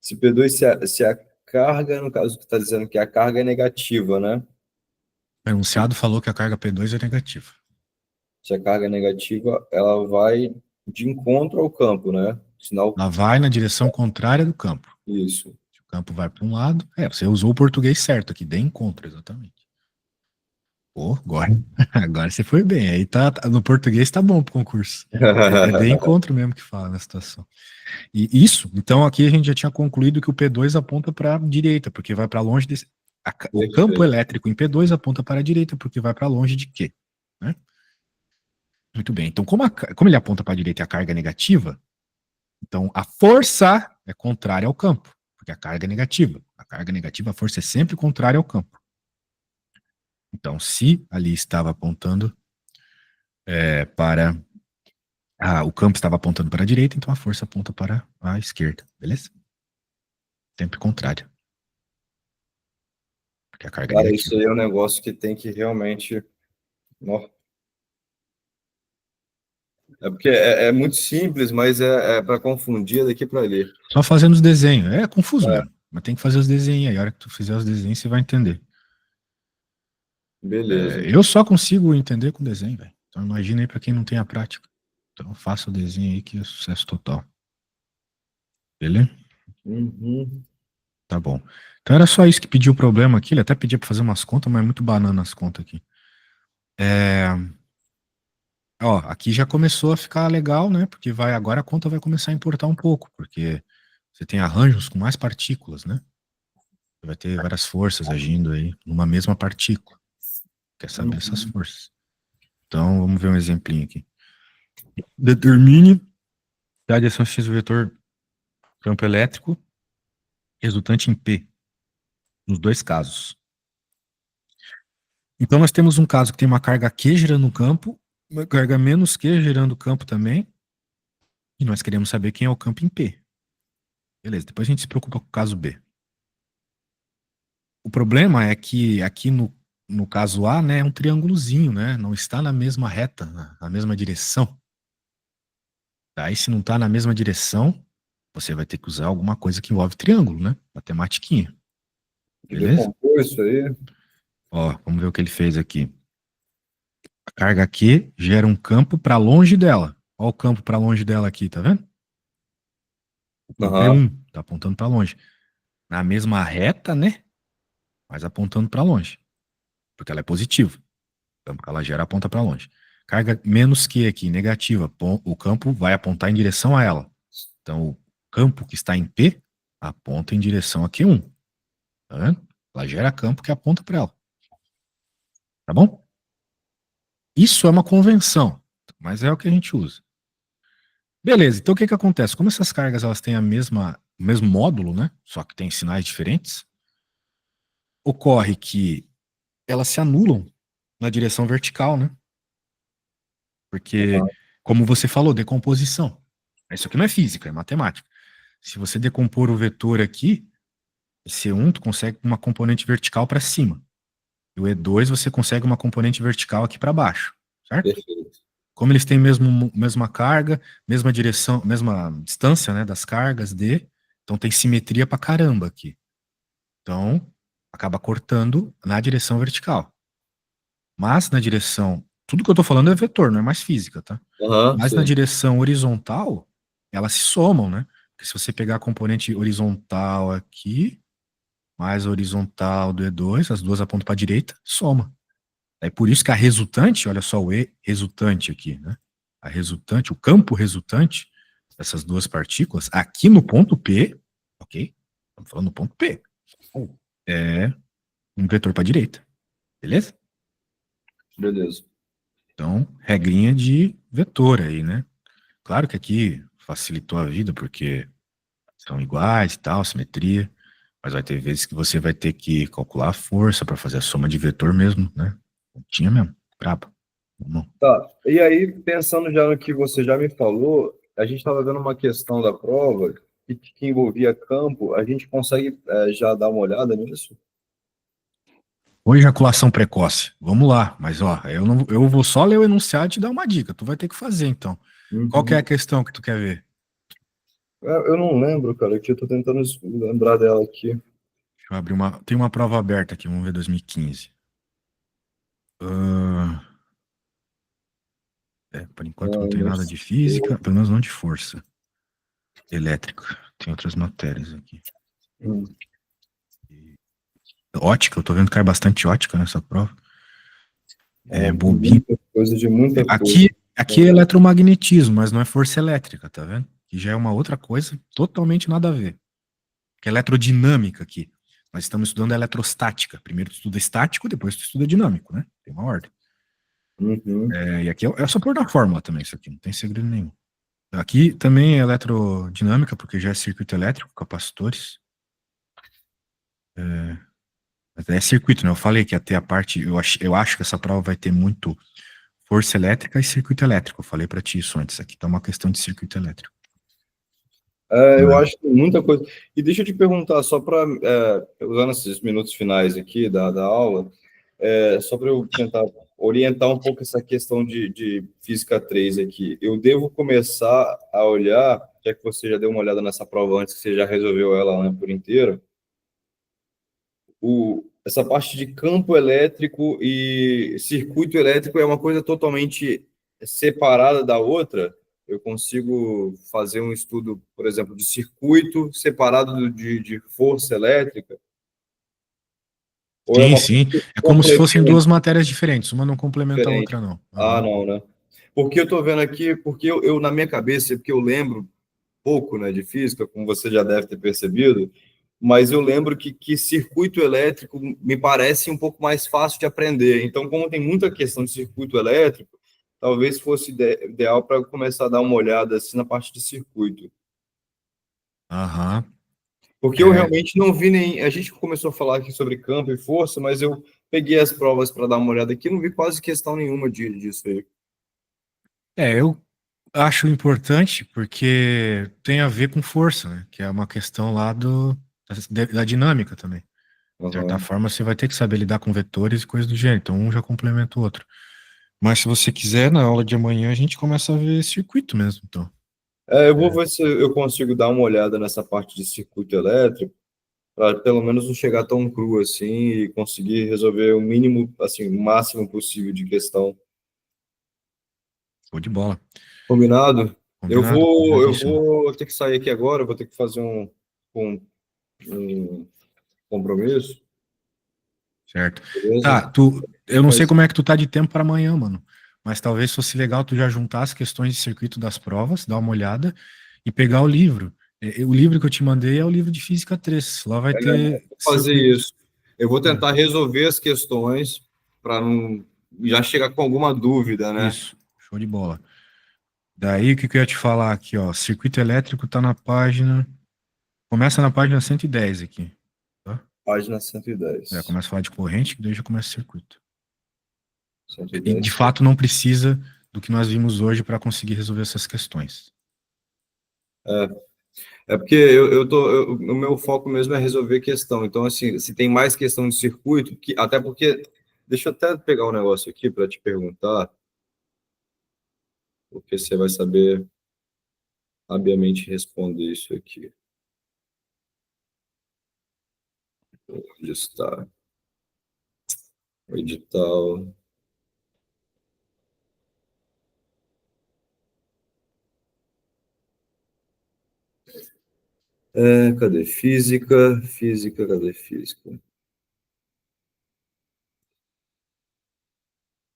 S1: Se P2, se a carga, no caso que está dizendo que a carga é negativa, né?
S2: O enunciado falou que a carga P2 é negativa.
S1: Se a carga é negativa, ela vai de encontro ao campo, né? Sinal,
S2: Ela vai na direção contrária do campo.
S1: isso.
S2: Se o campo vai para um lado, você usou o português certo aqui, de encontro, exatamente. Pô, agora, agora você foi bem. Aí no português tá bom pro concurso. É de encontro mesmo que fala na situação. E isso, então aqui a gente já tinha concluído que o P2 aponta para a direita, porque vai para longe desse. O campo
S1: Perfeito.
S2: elétrico em P2 aponta para a direita, porque vai para longe de quê? Né? Muito bem. Então, como ele aponta para a direita e a carga é negativa, então a força é contrária ao campo, porque a carga é negativa. A carga negativa, a força é sempre contrária ao campo. Então, se ali estava apontando para. O campo estava apontando para a direita, então a força aponta para a esquerda, beleza? Sempre contrária, porque a carga é
S1: Cara, isso
S2: negativa.
S1: aí é um negócio que tem que realmente. Nó. É porque é muito simples, mas é para confundir daqui para ali.
S2: Só fazendo os desenhos. É confuso
S1: É,
S2: mesmo, mas tem que fazer os desenhos aí. A hora que tu fizer os desenhos, você vai entender.
S1: beleza.
S2: Eu só consigo entender com desenho, velho. Então imagina aí para quem não tem a prática. Então faça o desenho aí que é sucesso total. Beleza?
S1: Uhum.
S2: Tá bom. Então era só isso que pediu o problema aqui. Ele até pedia para fazer umas contas, mas é muito banana as contas aqui. Ó, aqui já começou a ficar legal, né? Porque agora a conta vai começar a importar um pouco, porque você tem arranjos com mais partículas, né? Você vai ter várias forças agindo aí numa mesma partícula. Quer saber essas
S1: Uhum.
S2: forças? Então, vamos ver um exemplinho aqui. Determine a direção x do vetor campo elétrico resultante em P, nos dois casos. Então, nós temos um caso que tem uma carga Q gerando um campo, uma carga menos Q gerando o campo também, e nós queremos saber quem é o campo em P. Beleza, depois a gente se preocupa com o caso B. O problema é que aqui no caso A, né, é um triângulozinho, né? Não está na mesma reta, na mesma direção. Aí, se não está na mesma direção, você vai ter que usar alguma coisa que envolve triângulo, né? Matematiquinha.
S1: Que
S2: Beleza?
S1: decompor isso aí.
S2: Ó, vamos ver o que ele fez aqui. A carga Q gera um campo para longe dela. Olha o campo para longe dela aqui, tá vendo? O campo é
S1: Aham,
S2: 1, tá apontando para longe. Na mesma reta, né? Mas apontando para longe. Porque ela é positiva. O campo que ela gera aponta para longe. Carga menos Q aqui, negativa. O campo vai apontar em direção a ela. Então, o campo que está em P aponta em direção a Q1. Tá vendo? Ela gera campo que aponta para ela. Tá bom? Isso é uma convenção, mas é o que a gente usa. Beleza, então o que que acontece? Como essas cargas elas têm o mesmo módulo, né? Só que tem sinais diferentes, ocorre que elas se anulam na direção vertical, né? Porque,
S1: aham,
S2: como você falou, decomposição. Isso aqui não é física, é matemática. Se você decompor o vetor aqui, C1 tu consegue uma componente vertical para cima. E o E2 você consegue uma componente vertical aqui para baixo, certo?
S1: perfeito.
S2: Como eles têm mesma carga, mesma direção, mesma distância, né, das cargas D, então tem simetria pra caramba aqui. Então, acaba cortando na direção vertical. Mas na direção, tudo que eu tô falando é vetor, não é mais física, tá?
S1: Aham,
S2: Mas na
S1: sim.
S2: direção horizontal, elas se somam, né? Porque se você pegar a componente horizontal aqui, mais a horizontal do E2, as duas apontam para a direita, soma. É por isso que a resultante, olha só o E resultante aqui, né? A resultante, o campo resultante dessas duas partículas, aqui no ponto P, ok? Estamos falando no ponto P, é um vetor para a direita. Beleza?
S1: Beleza.
S2: Então, regrinha de vetor aí, né? Claro que aqui facilitou a vida, porque são iguais e tal, simetria, mas vai ter vezes que você vai ter que calcular a força para fazer a soma de vetor mesmo, né? Tinha mesmo, brabo. Vamos.
S1: Tá. E aí, pensando já no que você já me falou, a gente estava vendo uma questão da prova que envolvia campo. A gente consegue já dar uma olhada nisso?
S2: Ou ejaculação precoce. Vamos lá, mas ó, eu vou só ler o enunciado e te dar uma dica. Tu vai ter que fazer, então. Qual que é a
S1: Uhum.
S2: questão que tu quer ver?
S1: Eu não lembro, cara, que eu tô tentando lembrar dela aqui.
S2: Deixa eu abrir uma. Tem uma prova aberta aqui, vamos ver 2015. Ah, por enquanto não
S1: Ah,
S2: tem
S1: não
S2: nada de física,
S1: sei.
S2: pelo menos não de força elétrica. Tem outras matérias aqui.
S1: Hum.
S2: Ótica, eu tô vendo que cai bastante ótica nessa prova.
S1: Ah,
S2: Bobina.
S1: muita coisa de muita coisa.
S2: Aqui é eletromagnetismo, mas não é força elétrica, tá vendo? Que já é uma outra coisa totalmente nada a ver. Que é eletrodinâmica aqui. Nós estamos estudando eletrostática. Primeiro tu estuda estático, depois tu estuda dinâmico, né? Tem uma ordem.
S1: Uhum.
S2: E aqui é só pôr na fórmula também, isso aqui, não tem segredo nenhum. Aqui também é eletrodinâmica, porque já é circuito elétrico, capacitores. É circuito, né? Eu falei que ia ter a parte. Eu acho que essa prova vai ter muito força elétrica e circuito elétrico. Eu falei pra ti isso antes. Aqui tá uma questão de circuito elétrico.
S1: Eu
S2: Né?
S1: acho que muita coisa. E deixa eu te perguntar, só para, usando esses minutos finais aqui da aula, só para eu tentar orientar um pouco essa questão de física 3 aqui. Eu devo começar a olhar, já que você já deu uma olhada nessa prova antes, que você já resolveu ela, né, por inteiro, essa parte de campo elétrico e circuito elétrico é uma coisa totalmente separada da outra. Eu consigo fazer um estudo, por exemplo, de circuito separado de força elétrica, ou é
S2: Sim,
S1: uma coisa
S2: sim.
S1: que
S2: É como se fossem
S1: complementa
S2: duas matérias diferentes. Uma não complementa a
S1: diferente?
S2: outra, não.
S1: Ah,
S2: Aham.
S1: não, né? Porque eu estou vendo aqui, porque eu, na minha cabeça, porque eu lembro pouco, né, de física, como você já deve ter percebido, mas eu lembro que circuito elétrico me parece um pouco mais fácil de aprender. Então, como tem muita questão de circuito elétrico, talvez fosse ideal para começar a dar uma olhada assim na parte de circuito.
S2: Aham.
S1: Porque eu
S2: É,
S1: realmente não vi nem. A gente começou a falar aqui sobre campo e força, mas eu peguei as provas para dar uma olhada aqui e não vi quase questão nenhuma disso aí.
S2: eu acho importante porque tem a ver com força, né? Que é uma questão lá da dinâmica também. De certa
S1: Uhum.
S2: forma, você vai ter que saber lidar com vetores e coisas do gênero. Então, um já complementa o outro. Mas se você quiser, na aula de amanhã, a gente começa a ver circuito mesmo, então.
S1: Eu vou ver se eu consigo dar uma olhada nessa parte de circuito elétrico, para pelo menos não chegar tão cru assim e conseguir resolver o mínimo, assim, o máximo possível de questão.
S2: Show de bola.
S1: Combinado?
S2: Combinado,
S1: Eu
S2: combinadíssimo.
S1: vou ter que sair aqui agora, vou ter que fazer um compromisso,
S2: Certo.
S1: beleza?
S2: Tá, eu não sei
S1: Mas
S2: como é que tu tá de tempo para amanhã, mano. Mas talvez fosse legal tu já juntar as questões de circuito das provas, dar uma olhada e pegar o livro. O livro que eu te mandei é o livro de Física 3. Lá vai ter
S1: vou fazer
S2: circuito.
S1: isso. Eu vou
S2: É,
S1: tentar resolver as questões para não já chegar com alguma dúvida, né?
S2: isso, show de bola. Daí o que que eu ia te falar aqui, ó? Circuito elétrico tá na página. Começa na página 110 aqui. Tá?
S1: Página 110.
S2: Começa a falar de corrente, daí já começa o circuito. E de
S1: 110.
S2: fato não precisa do que nós vimos hoje para conseguir resolver essas questões.
S1: É porque o meu foco mesmo é resolver questão. Então, assim, se tem mais questão de circuito, até porque, deixa eu até pegar um negócio aqui para te perguntar, porque você vai saber sabiamente responder isso aqui. Onde está? O edital. Cadê? Física, física, cadê física?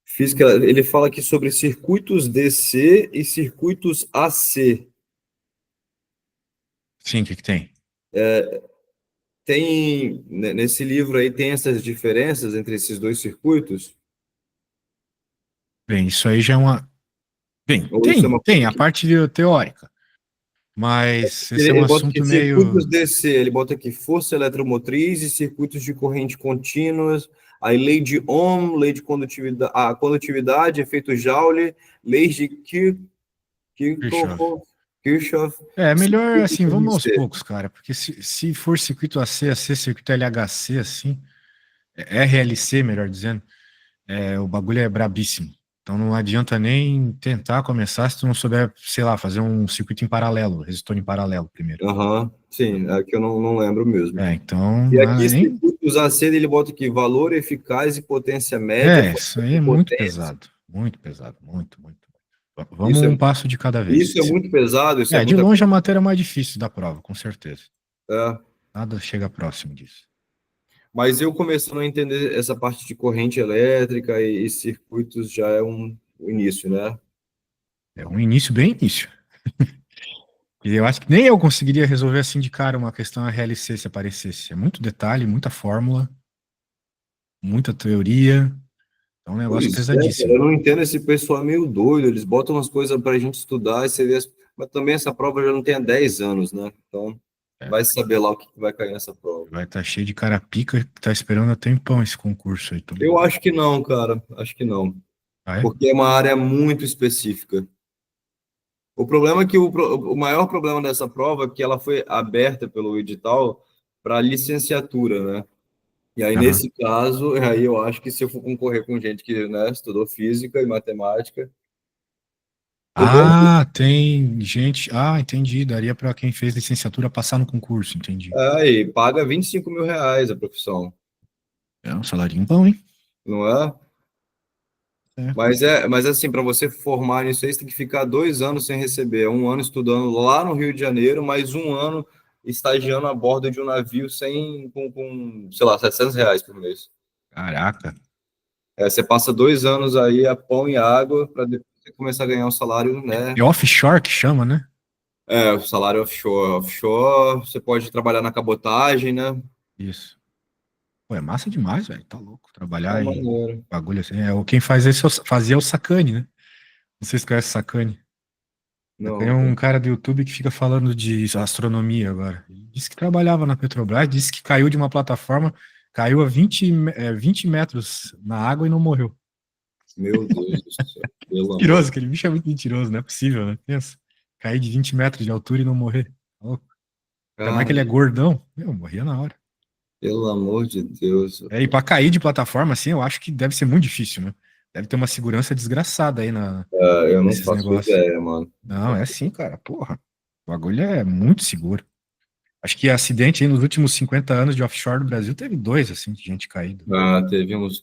S1: Física, ele fala aqui sobre circuitos DC e circuitos AC.
S2: Sim, o que que tem?
S1: nesse livro aí tem essas diferenças entre esses dois circuitos?
S2: Bem, isso aí já é uma. Bem,
S1: Ou isso é
S2: tem,
S1: uma
S2: tem
S1: coisa
S2: a
S1: que
S2: parte teórica, mas esse é um
S1: ele bota aqui
S2: assunto
S1: circuitos
S2: meio.
S1: DC, ele bota aqui força eletromotriz e circuitos de corrente contínuas, aí lei de Ohm, lei de condutividade, condutividade, efeito Joule, leis de
S2: Kirchhoff.
S1: Kirchhoff, Kirchhoff,
S2: É melhor
S1: circuitos
S2: assim, vamos aos
S1: RC.
S2: poucos, cara, porque se for circuito AC, circuito LHC, assim, RLC, melhor dizendo, o bagulho é brabíssimo. Então não adianta nem tentar começar se tu não souber, sei lá, fazer um circuito em paralelo, resistor em paralelo primeiro.
S1: Aham, sim, é que eu não lembro mesmo.
S2: Então,
S1: E aqui,
S2: nem.
S1: circuitos AC, ele bota aqui valor eficaz e potência média,
S2: Isso
S1: força
S2: aí
S1: de
S2: é muito
S1: potência.
S2: pesado, muito pesado, muito, muito. Vamos
S1: Isso é,
S2: um passo de cada vez.
S1: isso é muito pesado, isso é
S2: De
S1: muita
S2: longe a
S1: coisa.
S2: matéria mais difícil da prova, com certeza.
S1: É.
S2: Nada chega próximo disso.
S1: Mas eu começando a entender essa parte de corrente elétrica e circuitos já é um início, né?
S2: É um início bem início. E eu acho que nem eu conseguiria resolver assim de cara uma questão RLC se aparecesse. É muito detalhe, muita fórmula, muita teoria. É um negócio
S1: Pois é, cara, eu
S2: pesadíssimo.
S1: não entendo esse pessoal é meio doido, eles botam umas coisas para a gente estudar, e você vê, mas também essa prova já não tem há 10 anos, né? Então,
S2: É,
S1: vai saber lá o que vai cair nessa prova.
S2: vai estar cheio de cara pica que tá esperando há tempão esse concurso aí.
S1: Eu acho que não, cara, acho que não,
S2: Ah, é?
S1: porque é uma área muito específica. O problema é que o maior problema dessa prova é que ela foi aberta pelo edital para licenciatura, né? E aí,
S2: Aham.
S1: nesse caso, aí eu acho que se eu for concorrer com gente que, né, estudou física e matemática, o bom
S2: Ah, tem gente. Ah, entendi. Daria para quem fez licenciatura passar no concurso, entendi.
S1: e paga R$ 25.000 a profissão,
S2: É um salarinho bom, hein?
S1: não é?
S2: É.
S1: Mas assim, para você formar nisso aí, você tem que ficar 2 anos sem receber. Um ano estudando lá no Rio de Janeiro, mais um ano estagiando a bordo de um navio sei lá, R$ 700 por mês.
S2: Caraca.
S1: Você passa 2 anos aí a pão e água para depois você começar a ganhar um salário, né?
S2: É offshore que chama, né?
S1: O salário offshore. Offshore, você pode trabalhar na cabotagem, né?
S2: Isso. Pô, é massa demais, velho. Tá louco.
S1: É
S2: Trabalhar em
S1: maneiro.
S2: bagulho assim. Quem faz isso fazia o Sacani, né? Não sei se conhece o Sacani. Sacani é
S1: Não,
S2: um cara do YouTube que fica falando de astronomia agora. Ele disse que trabalhava na Petrobras, disse que caiu de uma plataforma, caiu a 20 metros na água e não morreu.
S1: meu Deus do céu, pelo amor.
S2: Mentiroso, aquele bicho é muito mentiroso, não é possível, né? Pensa. Cair de 20 metros de altura e não morrer. Tá louco. Ainda mais que
S1: Cara,
S2: ele é gordão. Eu morria na hora.
S1: pelo amor de Deus.
S2: E pra cair de plataforma, assim, eu acho que deve ser muito difícil, né? Deve ter uma segurança desgraçada aí
S1: Eu não
S2: nesses
S1: faço
S2: negócios.
S1: ideia, mano. Não
S2: Não, é
S1: faço-
S2: assim, cara. Porra. O bagulho é muito seguro. Acho que acidente aí nos últimos 50 anos de offshore do Brasil teve dois, assim, de gente caída.
S1: Teve uns.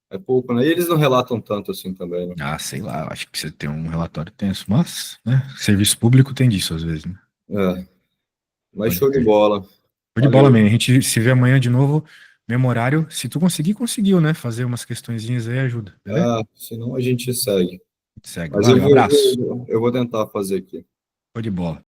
S1: É pouco, né? E eles não relatam tanto assim também, né?
S2: Ah, sei lá, acho que precisa ter um relatório tenso, mas, né, serviço público tem disso às vezes, né?
S1: É, mas
S2: Pode
S1: show de
S2: crer.
S1: bola.
S2: Show de bola,
S1: Valeu.
S2: man. A gente se vê amanhã de novo, mesmo horário. Se tu conseguir, conseguiu, né? Fazer umas questõezinhas aí ajuda, beleza?
S1: Senão a gente segue.
S2: Segue.
S1: Mas eu
S2: Valeu,
S1: vou,
S2: abraço.
S1: eu vou tentar fazer aqui.
S2: Show de bola.